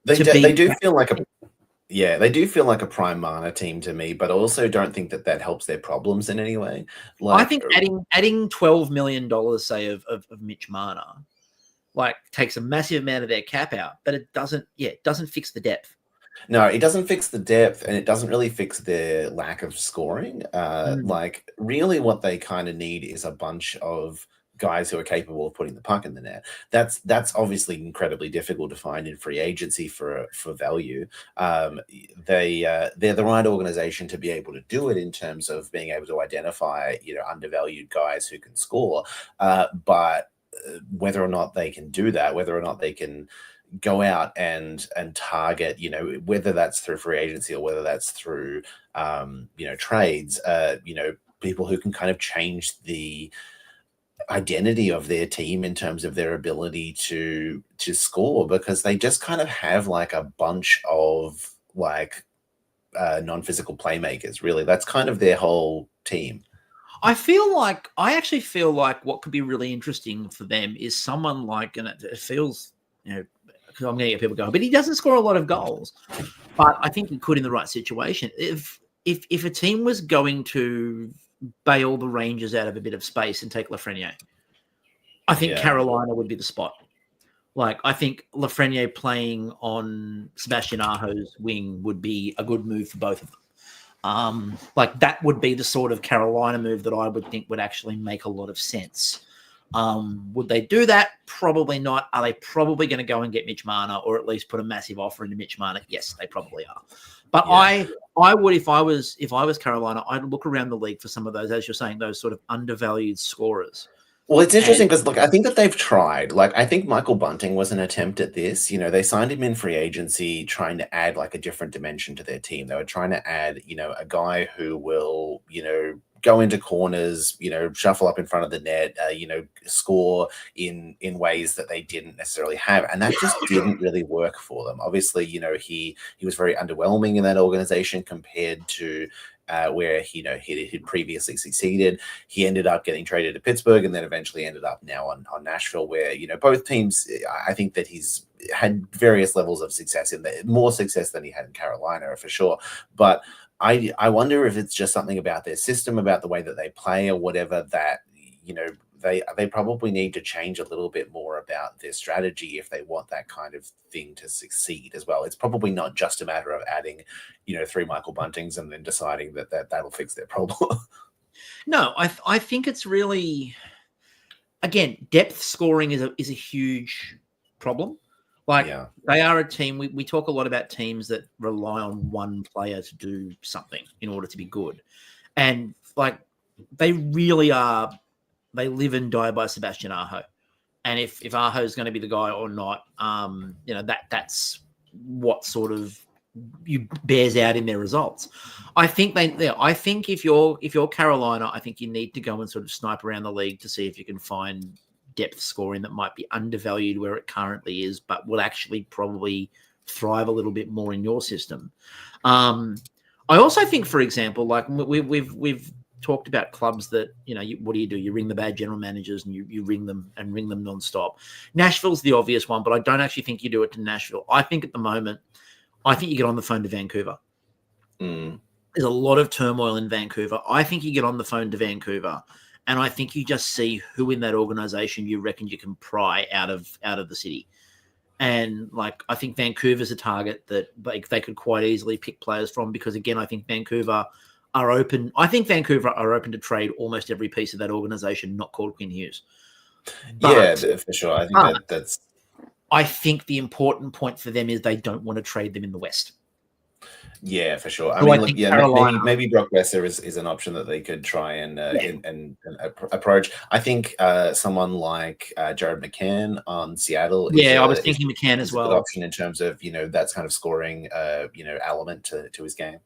They do feel like a prime Mana team to me, but I also don't think that helps their problems in any way. Like, I think adding $12 million, say, of Mitch Marner, like takes a massive amount of their cap out, but it doesn't fix the depth. No, it doesn't fix the depth, and it doesn't really fix their lack of scoring. Mm. Like, really, what they kind of need is a bunch of guys who are capable of putting the puck in the net. That's obviously incredibly difficult to find in free agency for value. They're the right organization to be able to do it in terms of being able to identify undervalued guys who can score, but whether or not they can do that, whether or not they can go out and target, whether that's through free agency or whether that's through trades, people who can kind of change the identity of their team in terms of their ability to score, because they just kind of have like a bunch of like non-physical playmakers. Really, that's kind of their whole team. I actually feel like what could be really interesting for them is someone like, and it feels, because I'm going to get people going, but he doesn't score a lot of goals. But I think he could in the right situation. If a team was going to bail the Rangers out of a bit of space and take Lafreniere, I think Carolina would be the spot. Like, I think Lafreniere playing on Sebastian Aho's wing would be a good move for both of them. Like, that would be the sort of Carolina move that I would think would actually make a lot of sense. Would they do that? Probably not. Are they probably going to go and get Mitch Marner, or at least put a massive offer into Mitch Marner? Yes, they probably are. But yeah. I would, if I was Carolina, I'd look around the league for some of those, as you're saying, those sort of undervalued scorers. Well, it's interesting because, look, I think that they've tried. Like, I think Michael Bunting was an attempt at this. They signed him in free agency, trying to add like a different dimension to their team. They were trying to add, a guy who will, go into corners, shuffle up in front of the net, score in ways that they didn't necessarily have, and that just didn't really work for them. Obviously, he was very underwhelming in that organization compared to where he'd previously succeeded. He ended up getting traded to Pittsburgh, and then eventually ended up now on Nashville, where both teams. I think that he's had various levels of success in there, more success than he had in Carolina for sure, but I wonder if it's just something about their system, about the way that they play, or whatever, that they probably need to change a little bit more about their strategy if they want that kind of thing to succeed as well. It's probably not just a matter of adding 3 Michael Buntings and then deciding that'll fix their problem. No, I think it's really, again, depth scoring is a huge problem. Like, they are a team. We talk a lot about teams that rely on one player to do something in order to be good. And like, they really are, they live and die by Sebastian Aho. And if Aho is going to be the guy or not, that's what sort of bears out in their results. I think if you're Carolina, I think you need to go and sort of snipe around the league to see if you can find depth scoring that might be undervalued where it currently is, but will actually probably thrive a little bit more in your system. I also think, for example, like we've talked about clubs that, what do? You ring the bad general managers and you ring them nonstop. Nashville's the obvious one, but I don't actually think you do it to Nashville. I think at the moment, you get on the phone to Vancouver. There's a lot of turmoil in Vancouver. I think you get on the phone to Vancouver, and I think you just see who in that organization you reckon you can pry out of the city. And like, I think Vancouver's a target that they could quite easily pick players from, because again, I think Vancouver are open. I think Vancouver are open to trade almost every piece of that organization not called Quinn Hughes. But, yeah, for sure. I think that's. I think the important point for them is they don't want to trade them in the West. Yeah, for sure. I mean, look, maybe Brock Besser is an option that they could try and approach. I think someone like Jared McCann on Seattle. I was thinking McCann as well. An option in terms of that's kind of scoring element to his game.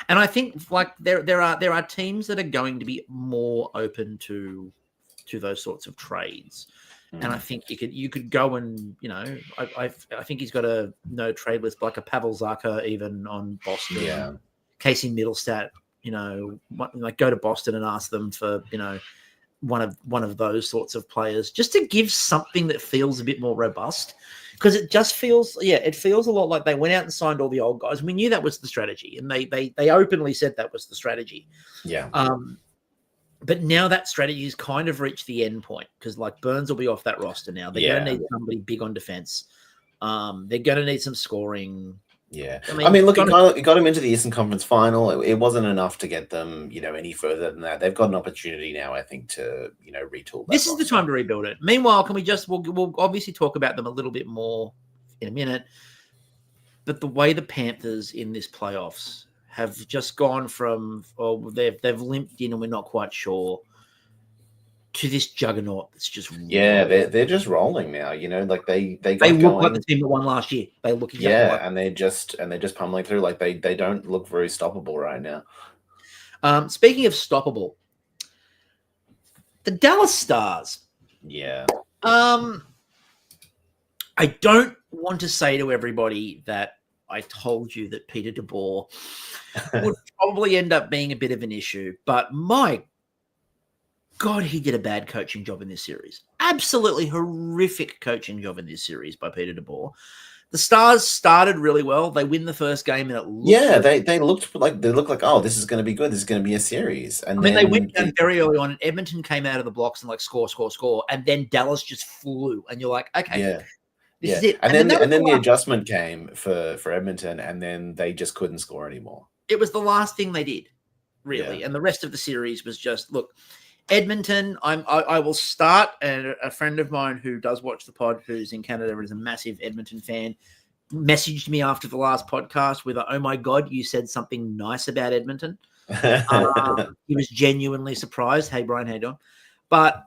And I think like there are teams that are going to be more open to those sorts of trades. And I think you could go and, I think he's got a no trade list, like a Pavel Zacha even on Boston. Yeah. Casey Middlestat, like go to Boston and ask them for, one of those sorts of players, just to give something that feels a bit more robust. Because it just feels, it feels a lot like they went out and signed all the old guys. We knew that was the strategy, and they openly said that was the strategy. Yeah. But now that strategy has kind of reached the end point, because like Burns will be off that roster now. They're going to need somebody big on defense. They're going to need some scoring. Yeah. I mean, look, it got him into the Eastern Conference Final. It wasn't enough to get them, any further than that. They've got an opportunity now, I think, to, retool that This is the roster. time to rebuild it. Meanwhile, we'll obviously talk about them a little bit more in a minute, but the way the Panthers in this playoffs have just gone from, they've limped in and we're not quite sure, to this juggernaut that's just they're just rolling now. Like they look going, like the team that won last year. They look exactly like, and they're just pummeling through. Like they don't look very stoppable right now. Speaking of stoppable, the Dallas Stars. Yeah. I don't want to say to everybody that I told you that Peter DeBoer would probably end up being a bit of an issue, but my God, he did a bad coaching job in this series. Absolutely horrific coaching job in this series by Peter DeBoer. The Stars started really well. They win the first game, and it looked they looked like, oh, this is going to be good. This is going to be a series. And then they went down very early on, and Edmonton came out of the blocks and like score, and then Dallas just flew, and you're like, okay, this is it. And then the adjustment came for Edmonton, and then they just couldn't score anymore. It was the last thing they did, really, and the rest of the series was just look. Edmonton, I will start, and a friend of mine who does watch the pod, who's in Canada and is a massive Edmonton fan, messaged me after the last podcast with, "Oh my God, you said something nice about Edmonton." He was genuinely surprised. Hey, Brian, how you doing? But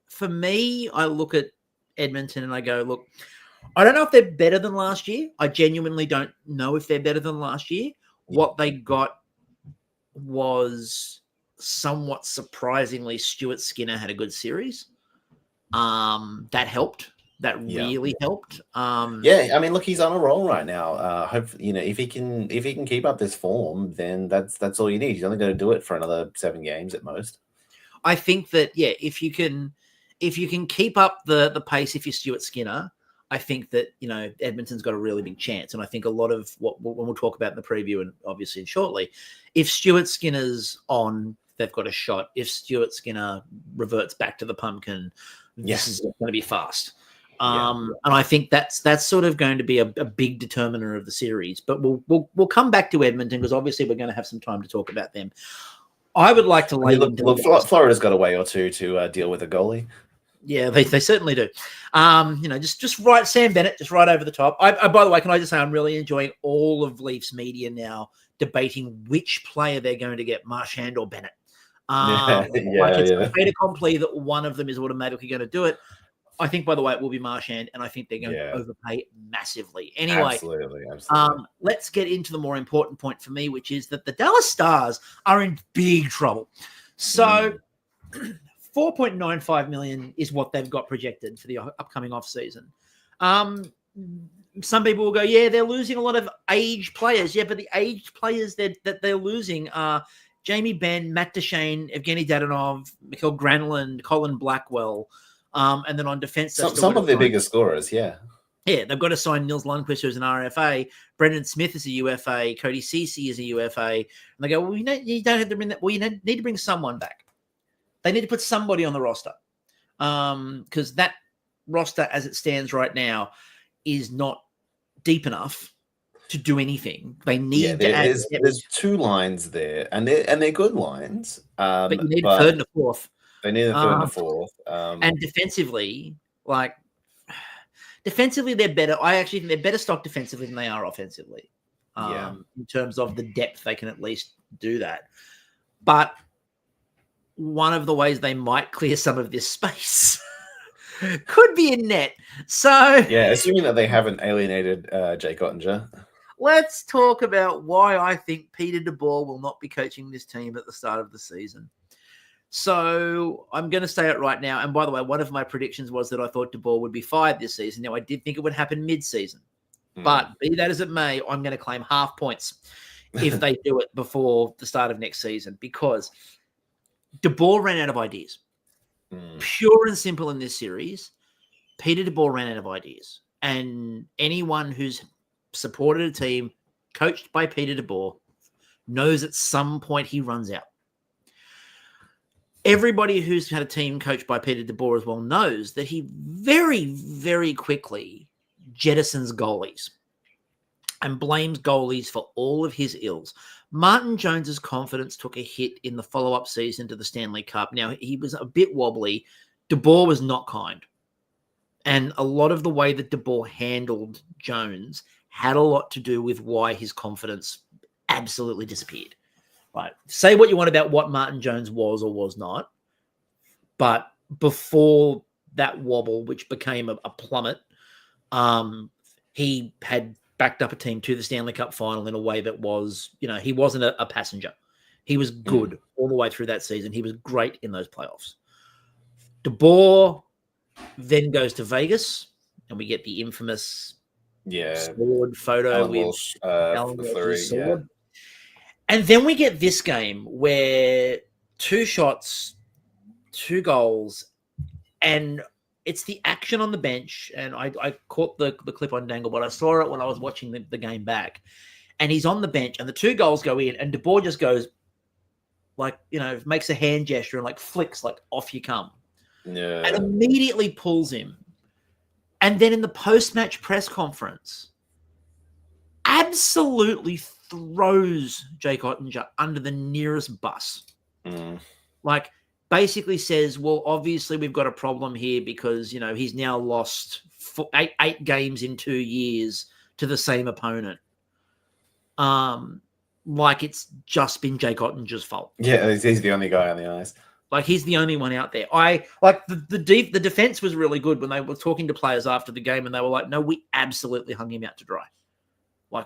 for me, I look at Edmonton and I go, look, I don't know if they're better than last year. I genuinely don't know if they're better than last year. What they got was somewhat surprisingly, Stuart Skinner had a good series. That helped. That really helped. I mean, look, he's on a roll right now. Hopefully, if he can keep up this form, then that's all you need. He's only going to do it for another 7 games at most. I think that if you can keep up the pace, if you're Stuart Skinner, I think that Edmonton's got a really big chance. And I think a lot of what we'll talk about in the preview and obviously shortly, if Stuart Skinner's on, they've got a shot. If Stuart Skinner reverts back to the pumpkin, this is going to be fast. And I think that's sort of going to be a big determiner of the series. But we'll come back to Edmonton because obviously we're going to have some time to talk about them. I would like to look, Florida's got a way or two to deal with a goalie. Yeah, they certainly do. Just right, Sam Bennett, just right over the top. I by the way, can I just say I'm really enjoying all of Leafs media now debating which player they're going to get, Marchand or Bennett. It's a fait accompli that one of them is automatically going to do it. I think, by the way, it will be Marchand, and I think they're going to overpay massively. Anyway, absolutely. Let's get into the more important point for me, which is that the Dallas Stars are in big trouble. So, $4.95 million is what they've got projected for the upcoming off season. Some people will go, they're losing a lot of aged players. Yeah, but the aged players that they're losing are Jamie Benn, Matt Duchene, Evgeny Dadonov, Mikhail Granlund, Colin Blackwell. And then on defense, some of their biggest scorers, Yeah, they've got to sign Nils Lundqvist, who's an RFA. Brendan Smith is a UFA. Cody Ceci is a UFA. And they go, well, you don't have to bring that. Well, you need to bring someone back. They need to put somebody on the roster because that roster, as it stands right now, is not deep enough to do anything. They need to add. There's 2 lines there, and they're good lines. But you need a third and a fourth. They need a third and a fourth. And defensively, they're better. I actually think they're better stocked defensively than they are offensively. In terms of the depth, they can at least do that. But one of the ways they might clear some of this space could be in net. So assuming that they haven't alienated Jake Ottinger. Let's talk about why I think Peter DeBoer will not be coaching this team at the start of the season. So I'm going to say it right now. And by the way, one of my predictions was that I thought DeBoer would be fired this season. Now, I did think it would happen mid-season. But be that as it may, I'm going to claim half points if they do it before the start of next season because DeBoer ran out of ideas. Pure and simple in this series, Peter DeBoer ran out of ideas. And anyone who's supported a team coached by Peter DeBoer knows at some point he runs out. Everybody who's had a team coached by Peter DeBoer as well knows that he very, very quickly jettisons goalies and blames goalies for all of his ills. Martin Jones's confidence took a hit in the follow-up season to the Stanley Cup. Now, he was a bit wobbly. DeBoer was not kind. And a lot of the way that DeBoer handled Jones had a lot to do with why his confidence absolutely disappeared. Right. Say what you want about what Martin Jones was or was not. But before that wobble, which became a plummet, he had backed up a team to the Stanley Cup final in a way that was, he wasn't a passenger. He was good all the way through that season. He was great in those playoffs. DeBoer then goes to Vegas, and we get the infamous sword photo Alan with Walsh, Alan the Walsh's Fleury, sword. And then we get this game where 2 shots, 2 goals, and it's the action on the bench. And I caught the clip on Dangle, but I saw it when I was watching the game back. And he's on the bench, and the 2 goals go in, and DeBoer just goes, makes a hand gesture and flicks, off you come. Yeah. And immediately pulls him. And then in the post-match press conference, absolutely throws Jake Ottinger under the nearest bus. Basically says, well, obviously we've got a problem here because, he's now lost 8 games in 2 years to the same opponent. It's just been Jake Ottinger's fault. Yeah, he's the only guy on the ice. He's the only one out there. The defense was really good when they were talking to players after the game, and they were like, no, we absolutely hung him out to dry.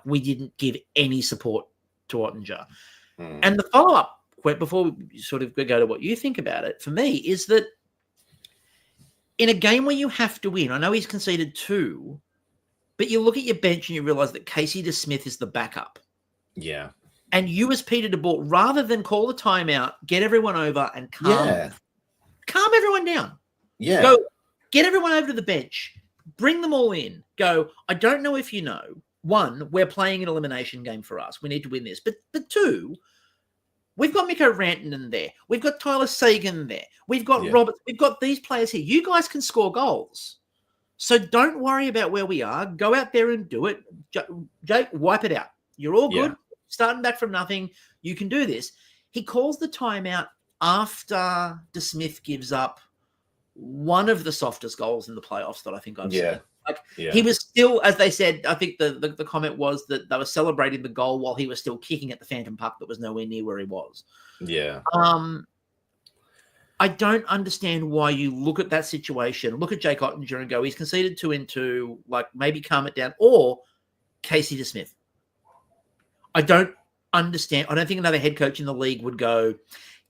We didn't give any support to Ottinger. And the follow-up, before we sort of go to what you think about it, for me, is that in a game where you have to win, I know he's conceded 2, but you look at your bench and you realize that Casey DeSmith is the backup. Yeah. And you as Peter DeBoer, rather than call the timeout, get everyone over and calm everyone down. Yeah. Go get everyone over to the bench. Bring them all in. Go, I don't know if you know, 1, we're playing an elimination game for us. We need to win this. But 2, we've got Mikko Rantanen there. We've got Tyler Seguin there. We've got Roberts. We've got these players here. You guys can score goals. So don't worry about where we are. Go out there and do it. Jake, wipe it out. You're all good. Starting back from nothing. You can do this. He calls the timeout after DeSmith gives up one of the softest goals in the playoffs that I think I've seen. He was still, as they said, I think the comment was that they were celebrating the goal while he was still kicking at the phantom puck that was nowhere near where he was. Yeah. I don't understand why you look at that situation, look at Jake Ottinger and go, he's conceded 2 in 2, maybe calm it down, or Casey DeSmith. I don't understand. I don't think another head coach in the league would go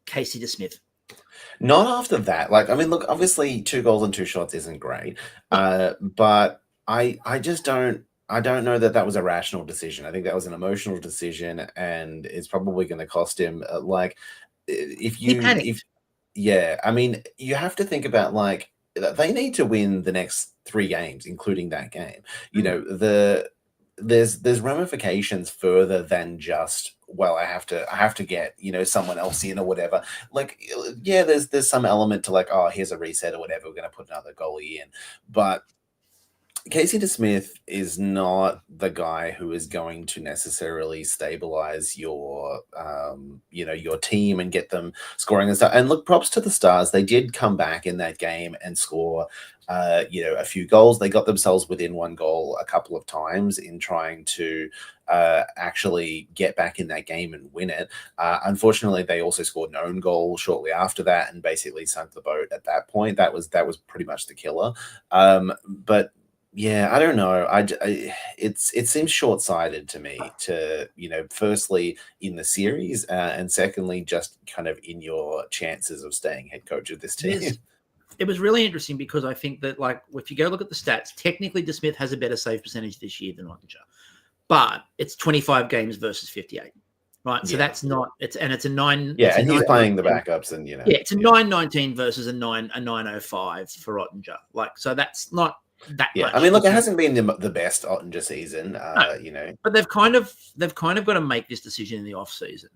Casey DeSmith. Not after that. Look, obviously 2 goals and 2 shots isn't great. But I just don't know that was a rational decision. I think that was an emotional decision, and it's probably going to cost him. You have to think about they need to win the next 3 games, including that game. There's ramifications further than just, well, I have to get someone else in or whatever. There's some element to here's a reset or whatever, we're going to put another goalie in, but Casey DeSmith is not the guy who is going to necessarily stabilize your team and get them scoring and stuff. And look, props to the Stars. They did come back in that game and score, a few goals. They got themselves within 1 goal a couple of times in trying to actually get back in that game and win it. Unfortunately, they also scored an own goal shortly after that and basically sunk the boat at that point. That was pretty much the killer. But yeah, I don't know. It seems short-sighted to me to, firstly in the series and secondly, just kind of in your chances of staying head coach of this team. It was really interesting because I think that if you go look at the stats, technically DeSmith has a better save percentage this year than Ottinger, but it's 25 games versus 58. Right. So that's not it's a 9. Yeah, and he's playing the backups and it's a 919 versus a 905 for Ottinger. So that's not that much. I mean, look, it hasn't been the best Ottinger season, But they've kind of got to make this decision in the off season.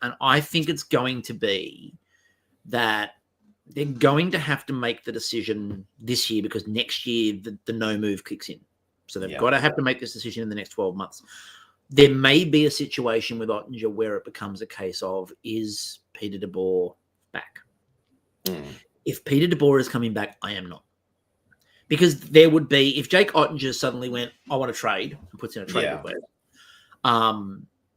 And I think it's going to be that they're going to have to make the decision this year because next year the no move kicks in. So they've got to have to make this decision in the next 12 months. There may be a situation with Ottinger where it becomes a case of, is Peter DeBoer back? If Peter DeBoer is coming back, I am not. Because there would be, if Jake Ottinger suddenly went, I want to trade, and puts in a trade request,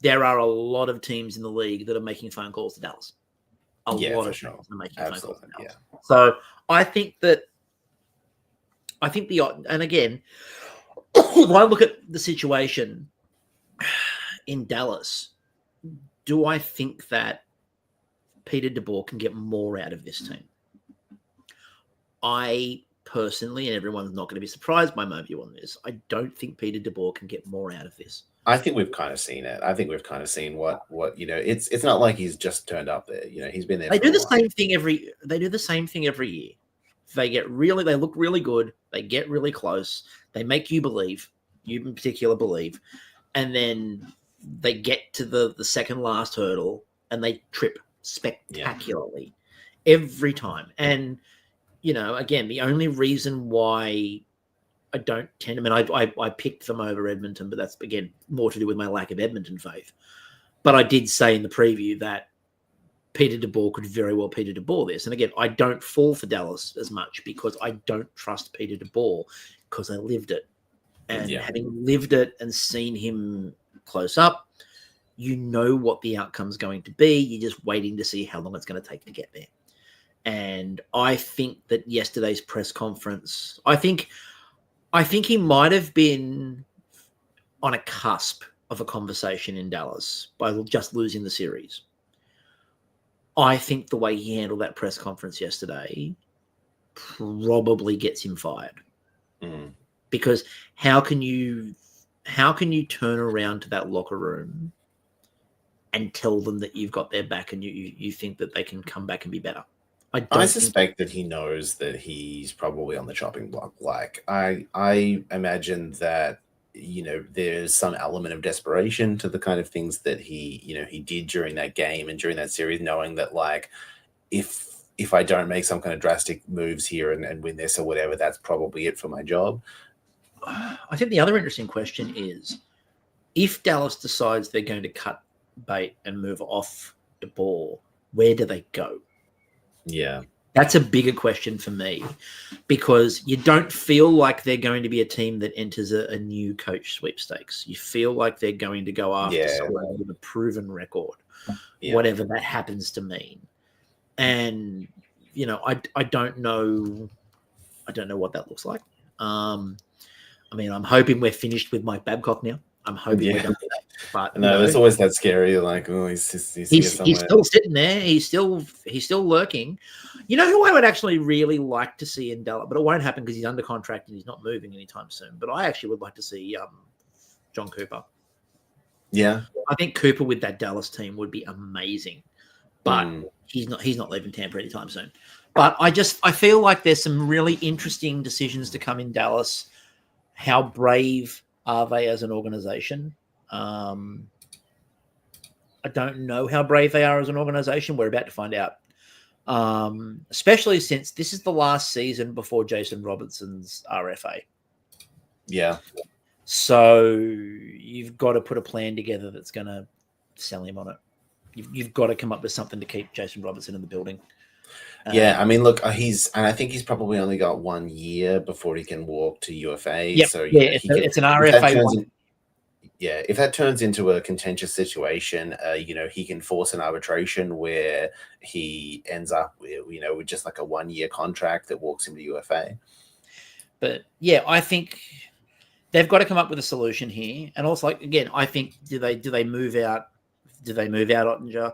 there are a lot of teams in the league that are making phone calls to Dallas. A lot of teams are making phone calls to Dallas. So I think and again, when I look at the situation in Dallas, do I think that Peter DeBoer can get more out of this team? I personally, and everyone's not going to be surprised by my view on this, I don't think Peter DeBoer can get more out of this. I think we've kind of seen it. I think we've kind of seen what it's not like he's just turned up there. He's been there. They do the same thing every year. They look really good. They get really close. They make you believe, you in particular believe, and then they get to the second last hurdle and they trip spectacularly every time. And again, the only reason why I don't tend to, I picked them over Edmonton, but that's, again, more to do with my lack of Edmonton faith. But I did say in the preview that Peter DeBoer could very well Peter DeBoer this. And again, I don't fall for Dallas as much because I don't trust Peter DeBoer because I lived it. And having lived it and seen him close up, you know what the outcome's going to be. You're just waiting to see how long it's going to take to get there. And I think that yesterday's press conference, I think he might have been on a cusp of a conversation in Dallas by just losing the series. I think the way he handled that press conference yesterday probably gets him fired. Because how can you turn around to that locker room and tell them that you've got their back and you think that they can come back and be better? I suspect that he knows that he's probably on the chopping block. Like I imagine that there's some element of desperation to the kind of things that he did during that game and during that series, knowing that like if I don't make some kind of drastic moves here and win this or whatever, that's probably it for my job. I think the other interesting question is, if Dallas decides they're going to cut bait and move off DeBoer, where do they go? Yeah. That's a bigger question for me, because you don't feel like they're going to be a team that enters a new coach sweepstakes. You feel like they're going to go after someone with a proven record, whatever that happens to mean. And, I don't know what that looks like. I'm hoping we're finished with Mike Babcock now. I'm hoping we're done with that. But no, it's always that scary. Like, oh, he's still sitting there. He's still lurking. You know who I would actually really like to see in Dallas, but it won't happen because he's under contract and he's not moving anytime soon. But I actually would like to see John Cooper. Yeah, I think Cooper with that Dallas team would be amazing. But he's not leaving Tampa anytime soon. But I feel like there's some really interesting decisions to come in Dallas. How brave are they as an organization? I don't know how brave they are as an organization. We're about to find out. Especially since this is the last season before Jason Robertson's RFA. Yeah. So you've got to put a plan together that's going to sell him on it. You've got to come up with something to keep Jason Robertson in the building. Look, I think he's probably only got 1 year before he can walk to UFA. Yep. So it's an RFA. If that turns into a contentious situation, he can force an arbitration where he ends up, with just like a 1 year contract that walks him to UFA. But I think they've got to come up with a solution here. And also, again, I think do they move out? Do they move out Ottinger?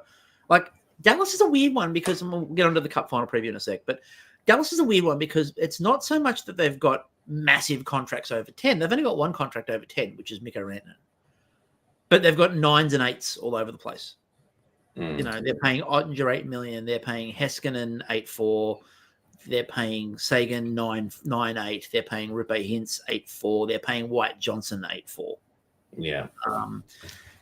Like, Dallas is a weird one because we'll get onto the Cup final preview in a sec. But Dallas is a weird one because it's not so much that they've got massive contracts over 10. They've only got one contract over 10, which is Mikko Rantanen. But they've got 9s and 8s all over the place. They're paying Ottinger $8 million. They're paying Heiskanen $8.4. They're paying Sagan $9.8. They're paying Roope Hintz $8.4. They're paying White Johnson $8.4. Yeah.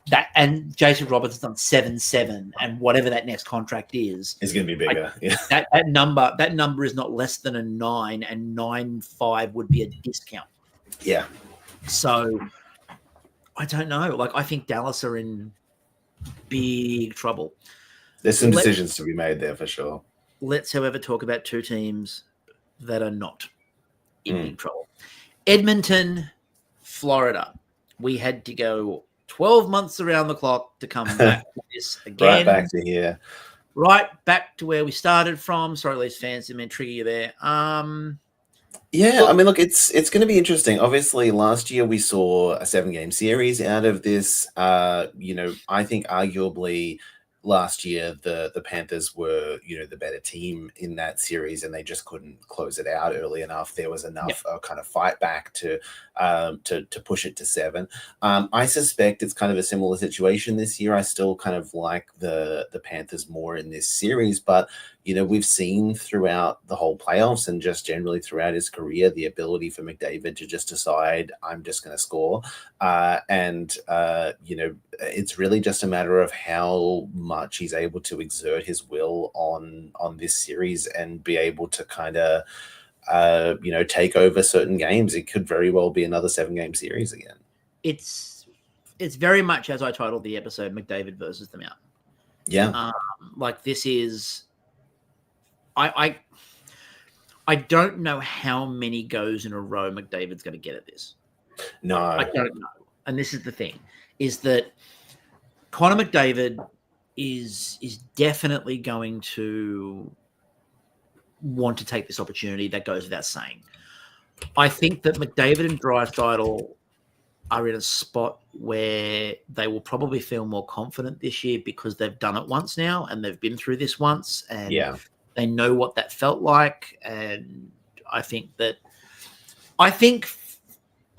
That and Jason Robertson's done 7.7, and whatever that next contract is going to be bigger. That number is not less than a 9, and 9.5 would be a discount. Yeah. So I don't know. Like, I think Dallas are in big trouble. There's some decisions to be made there for sure. Let's, however, talk about two teams that are not in big trouble. Edmonton, Florida. We had to go 12 months around the clock to come back to this again. Right back to here. Right back to where we started from. Sorry, Leafs fans, didn't mean to trigger you there. Yeah, I mean, look, it's going to be interesting. Obviously, last year we saw a 7-game series out of this. I think arguably last year the Panthers were, the better team in that series, and they just couldn't close it out early enough. There was enough kind of fight back to push it to 7. I suspect it's kind of a similar situation this year. I still kind of like the Panthers more in this series, but we've seen throughout the whole playoffs and just generally throughout his career the ability for McDavid to just decide, I'm just going to score. It's really just a matter of how much he's able to exert his will on this series and be able to kind of, take over certain games. It could very well be another 7-game series again. It's very much, as I titled the episode, McDavid versus the Mountain. Yeah. Like, this is... I don't know how many goes in a row McDavid's going to get at this. No. I don't know. And this is the thing, is that Connor McDavid is definitely going to want to take this opportunity. That goes without saying. I think that McDavid and Draisaitl are in a spot where they will probably feel more confident this year because they've done it once now and they've been through this once, and they know what that felt like. And I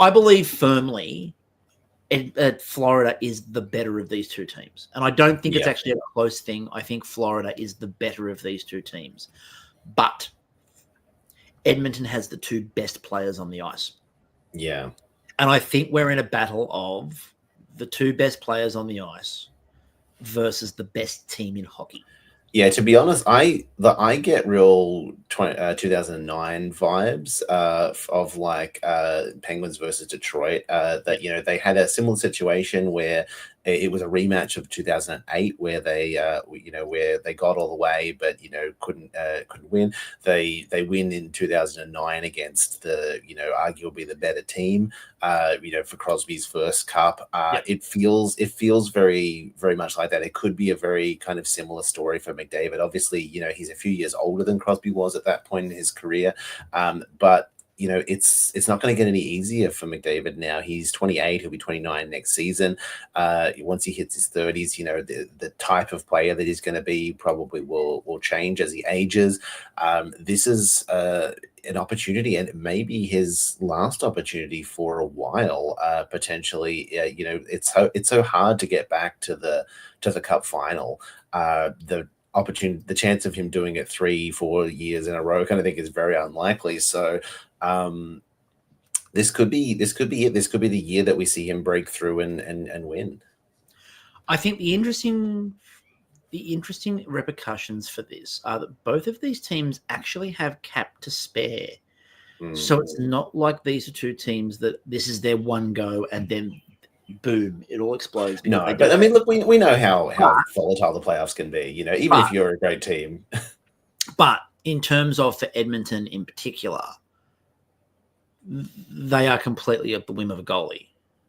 believe firmly Florida is the better of these two teams. And I don't think it's actually a close thing. I think Florida is the better of these two teams. But Edmonton has the two best players on the ice. Yeah. And I think we're in a battle of the two best players on the ice versus the best team in hockey. Yeah, to be honest, I get real 2009 vibes of like Penguins versus Detroit. That they had a similar situation where it was a rematch of 2008 where they where they got all the way but couldn't win. They win in 2009 against the arguably the better team. For Crosby's first cup. It feels very, very much like that. It could be a very kind of similar story for McDavid. Obviously, he's a few years older than Crosby was at that point in his career. But it's not going to get any easier for McDavid now. He's 28. He'll be 29 next season. Once he hits his 30s, the type of player that he's going to be probably will change as he ages. This is an opportunity, and maybe his last opportunity for a while. Potentially, it's so hard to get back to the cup final. The chance of him doing it 3-4 years in a row, kind of think is very unlikely. So this could be it. This could be the year that we see him break through and win. I think the interesting repercussions for this are that both of these teams actually have cap to spare. So it's not like these are two teams that this is their one go and then boom, it all explodes. No, but I mean, look, we know how volatile the playoffs can be, even if you're a great team. But in terms of for Edmonton in particular, they are completely at the whim of a goalie.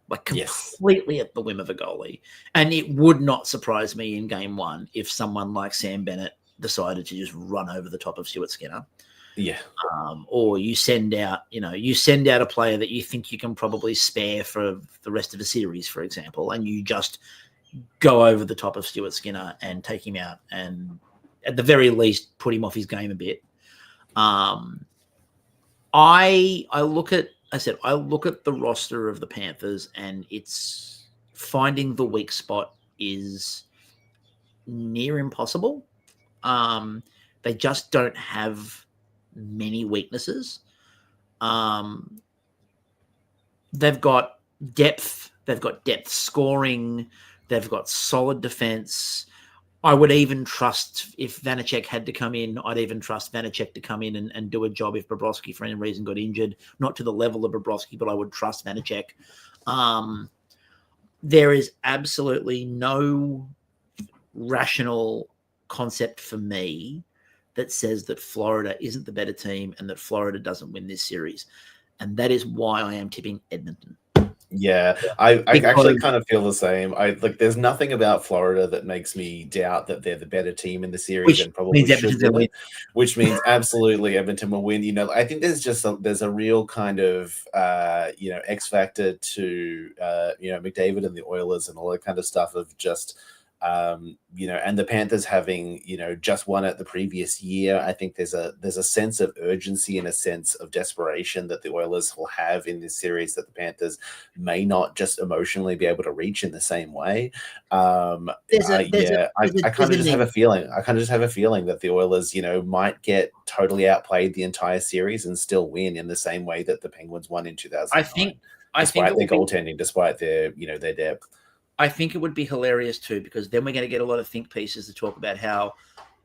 Like completely at the whim of a goalie. And it would not surprise me in game one if someone like Sam Bennett decided to just run over the top of Stuart Skinner. Yeah. Or you send out a player that you think you can probably spare for the rest of the series, for example, and you just go over the top of Stuart Skinner and take him out and at the very least put him off his game a bit. I look at the roster of the Panthers, and it's finding the weak spot is near impossible. They just don't have many weaknesses. They've got depth. They've got depth scoring. They've got solid defense. I would even trust if Vanacek had to come in. I'd even trust Vanacek to come in and do a job if Bobrovsky for any reason got injured. Not to the level of Bobrovsky, but I would trust Vanacek. There is absolutely no rational concept for me that says that Florida isn't the better team and that Florida doesn't win this series. And that is why I am tipping Edmonton. Yeah, I actually kind of feel the same. There's nothing about Florida that makes me doubt that they're the better team in the series and probably should win it, which means absolutely Edmonton will win. I think there's a real kind of X factor to McDavid and the Oilers and all that kind of stuff of just and the Panthers having just won it the previous year. I think there's a sense of urgency and a sense of desperation that the Oilers will have in this series that the Panthers may not just emotionally be able to reach in the same way. I kind of just have a feeling. I kind of just have a feeling that the Oilers, might get totally outplayed the entire series and still win in the same way that the Penguins won in 2009. Despite their goaltending, despite their their depth. I think it would be hilarious too, because then we're going to get a lot of think pieces to talk about how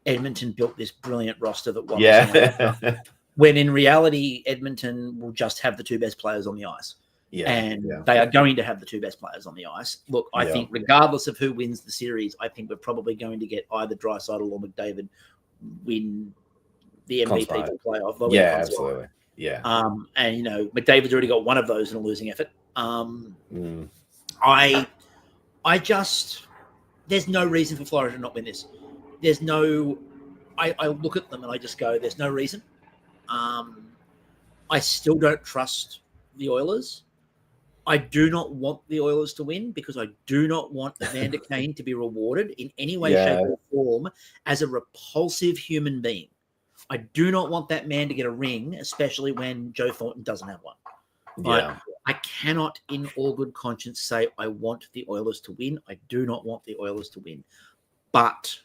Edmonton built this brilliant roster that won. Yeah. When in reality, Edmonton will just have the two best players on the ice. Yeah. And they are going to have the two best players on the ice. Look, I think regardless of who wins the series, I think we're probably going to get either Draisaitl or McDavid win the MVP playoff. Yeah, absolutely. Yeah. And McDavid's already got one of those in a losing effort. I just, there's no reason for Florida to not win this. There's no, I look at them and I just go, there's no reason. I still don't trust the Oilers. I do not want the Oilers to win because I do not want Evander Kane to be rewarded in any way, shape, or form as a repulsive human being. I do not want that man to get a ring, especially when Joe Thornton doesn't have one. But I cannot, in all good conscience, say I want the Oilers to win. I do not want the Oilers to win. But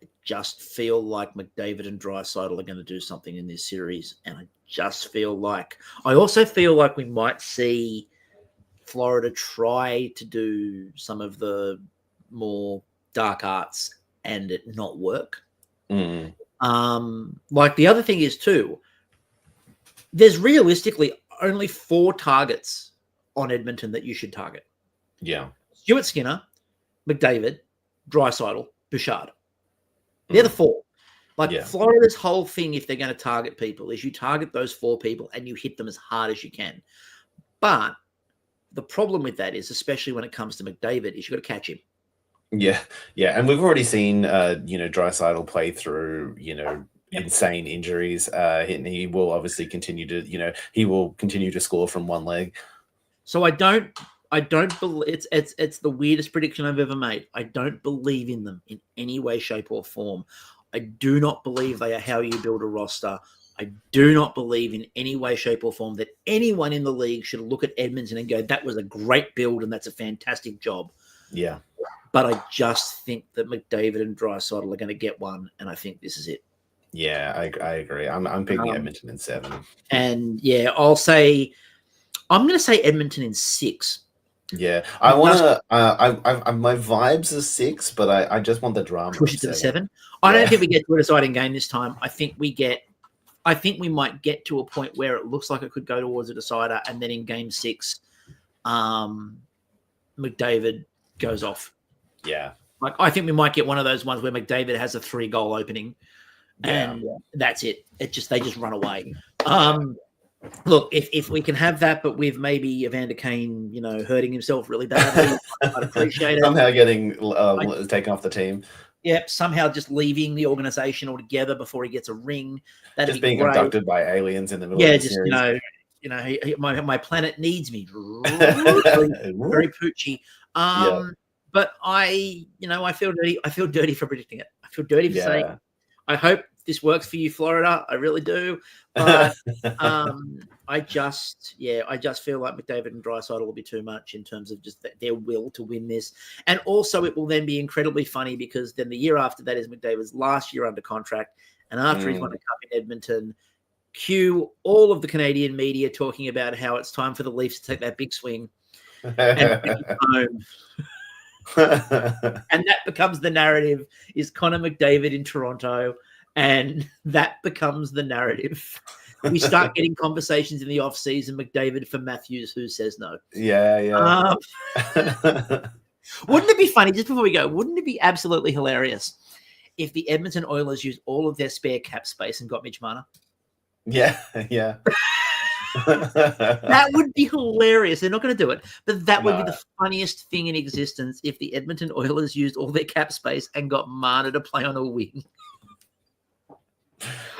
I just feel like McDavid and Draisaitl are going to do something in this series. And I also feel like we might see Florida try to do some of the more dark arts and it not work. The other thing is too, there's realistically only 4 targets on Edmonton that you should target. Yeah. Stuart Skinner, McDavid, Draisaitl, Bouchard. They're the 4. Florida's whole thing, if they're going to target people, is you target those 4 people and you hit them as hard as you can. But the problem with that is, especially when it comes to McDavid, is you've got to catch him. Yeah. Yeah. And we've already seen, Draisaitl play through, insane injuries. And he will obviously continue to score from one leg. So I don't believe it's the weirdest prediction I've ever made. I don't believe in them in any way, shape, or form. I do not believe they are how you build a roster. I do not believe in any way, shape, or form that anyone in the league should look at Edmonton and go, that was a great build and that's a fantastic job. Yeah. But I just think that McDavid and Draisaitl are going to get one, and I think this is it. Yeah, I agree. I'm picking Edmonton in 7. And I'm going to say Edmonton in 6. Yeah, I want to. My vibes are 6, but I just want the drama. Push it to 7. I don't think we get to a deciding game this time. I think we might get to a point where it looks like it could go towards a decider, and then in game 6, McDavid goes off. Yeah, I think we might get one of those ones where McDavid has a 3-goal opening. And that's it. They just run away. Look, if we can have that, but with maybe Evander Kane, hurting himself really badly, I'd appreciate it. Somehow getting taken off the team. Yep, somehow just leaving the organization altogether before he gets a ring. That'd just be being great. Abducted by aliens in the middle of the series. My planet needs me. Very poochy. But I feel dirty. I feel dirty for predicting it. I feel dirty for saying. I hope this works for you, Florida. I really do. But I just feel like McDavid and Draisaitl will be too much in terms of just their will to win this. And also it will then be incredibly funny because then the year after that is McDavid's last year under contract. And after he's won the cup in Edmonton, cue all of the Canadian media talking about how it's time for the Leafs to take that big swing and bring him home. And that becomes the narrative, is Connor McDavid in Toronto, and that becomes the narrative. We start getting conversations in the off season, McDavid for Matthews, who says no. Yeah. Wouldn't it be funny, just before we go, wouldn't it be absolutely hilarious if the Edmonton Oilers used all of their spare cap space and got Mitch Marner? Yeah. That would be hilarious. They're not going to do it, but that would be the funniest thing in existence if the Edmonton Oilers used all their cap space and got Marner to play on a wing.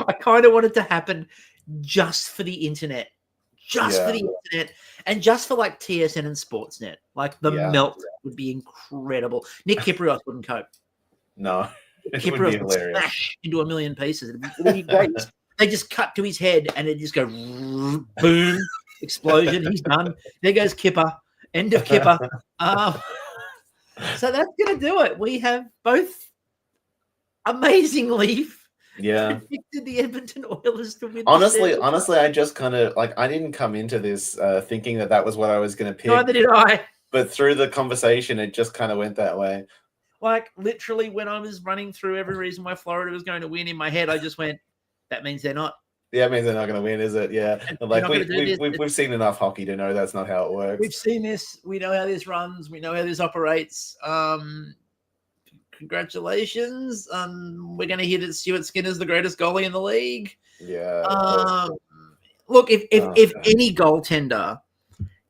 I kind of want it to happen just for the internet. Just for the internet, and just for like TSN and Sportsnet. Like the melt would be incredible. Nick Kyprios wouldn't cope. No, Kyprios would smash into a million pieces. It'd be great. They just cut to his head and it just go boom, explosion. He's done. There goes Kipper. End of Kipper. So that's going to do it. We have both amazingly predicted the Edmonton Oilers to win. Honestly, I just kind of like, I didn't come into this thinking that was what I was going to pick. Neither did I. But through the conversation, it just kind of went that way. Like literally, when I was running through every reason why Florida was going to win in my head, I just went, "That means they're not." Yeah, it means they're not going to win, is it? Yeah, and like we've seen enough hockey to know that's not how it works. We've seen this. We know how this runs. We know how this operates. Congratulations. We're going to hear that Stuart Skinner's the greatest goalie in the league. Yeah. Look, if any goaltender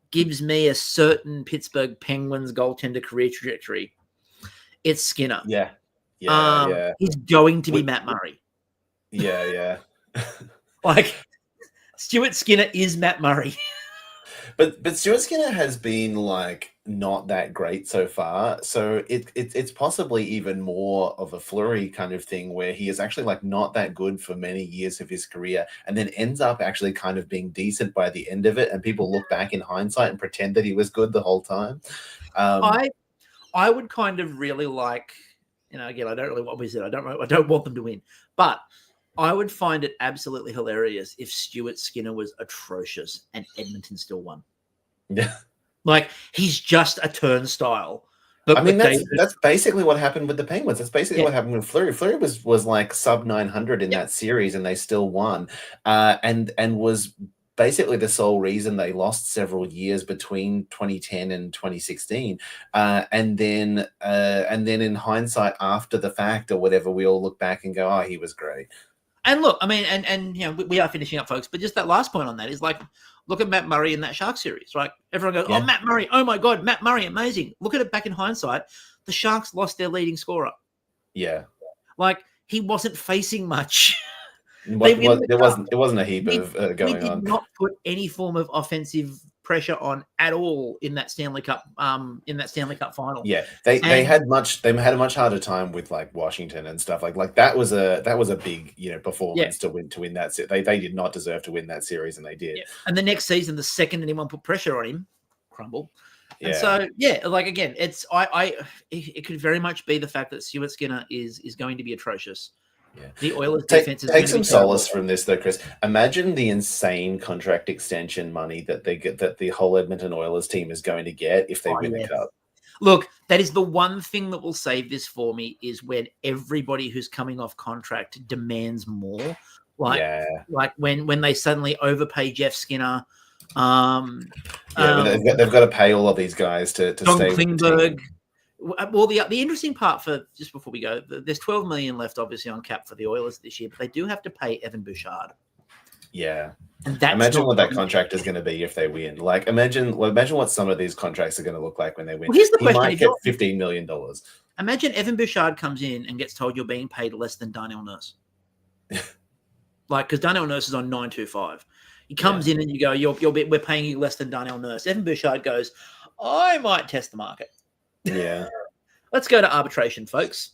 gives me a certain Pittsburgh Penguins goaltender career trajectory, it's Skinner. Yeah. He's going to be Matt Murray. Yeah. Like Stuart Skinner is Matt Murray. But Stuart Skinner has been like not that great so far. So it's possibly even more of a Fleury kind of thing where he is actually like not that good for many years of his career and then ends up actually kind of being decent by the end of it. And people look back in hindsight and pretend that he was good the whole time. I would kind of really like, again, I don't really want I don't want them to win, but I would find it absolutely hilarious if Stuart Skinner was atrocious and Edmonton still won. Yeah. Like, he's just a turnstile. But I mean, that's basically what happened with the Penguins. That's basically what happened with Fleury. Fleury was like sub 900 in that series, and they still won. And was basically the sole reason they lost several years between 2010 and 2016. And then in hindsight, after the fact or whatever, we all look back and go, "Oh, he was great." And look, I mean, and we are finishing up, folks, but just that last point on that is like, look at Matt Murray in that Sharks series, right? Everyone goes, "Oh, Matt Murray, oh my God, Matt Murray, amazing." Look at it back in hindsight. The Sharks lost their leading scorer. Yeah. Like, he wasn't facing much. It wasn't a heap of going on. They did not put any form of offensive pressure on at all in that Stanley Cup final. Yeah, they had a much harder time with like Washington and stuff like that was a big performance to win that series. They did not deserve to win that series, and they did. Yeah. And the next season, the second anyone put pressure on him, crumble. And so like again, it could very much be the fact that Stuart Skinner is going to be atrocious. Yeah. The Oilers defense is take some solace from this though, Chris. Imagine the insane contract extension money that the whole Edmonton Oilers team is going to get if they win the Cup. Look, that is the one thing that will save this for me is when everybody who's coming off contract demands more. Like when they suddenly overpay Jeff Skinner. They've got to pay all of these guys to stay with the team. Well, the interesting part for just before we go, there's 12 million left, obviously, on cap for the Oilers this year, but they do have to pay Evan Bouchard. Yeah, and imagine what that contract is going to be if they win. Like, imagine what some of these contracts are going to look like when they win. Well, here's the question: might get $15 million. Imagine Evan Bouchard comes in and gets told you're being paid less than Darnell Nurse. Because Darnell Nurse is on 925. He comes in and you go, we're paying you less than Darnell Nurse. Evan Bouchard goes, I might test the market. Yeah. Let's go to arbitration, folks.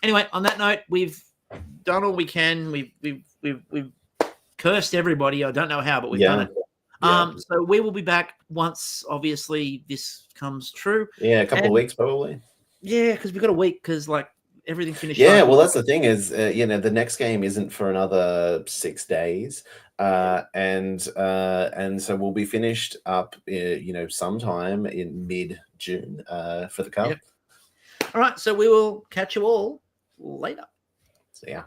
Anyway, on that note, we've done all we can. We've cursed everybody. I don't know how, but we've done it. So we will be back once, obviously, this comes true. Yeah, a couple of weeks probably. Yeah, because we've got a week because everything finished. Yeah, well, that's the thing is, the next game isn't for another 6 days. And so we'll be finished up, sometime in mid-June for the Cup. Yep. All right, so we will catch you all later. So yeah.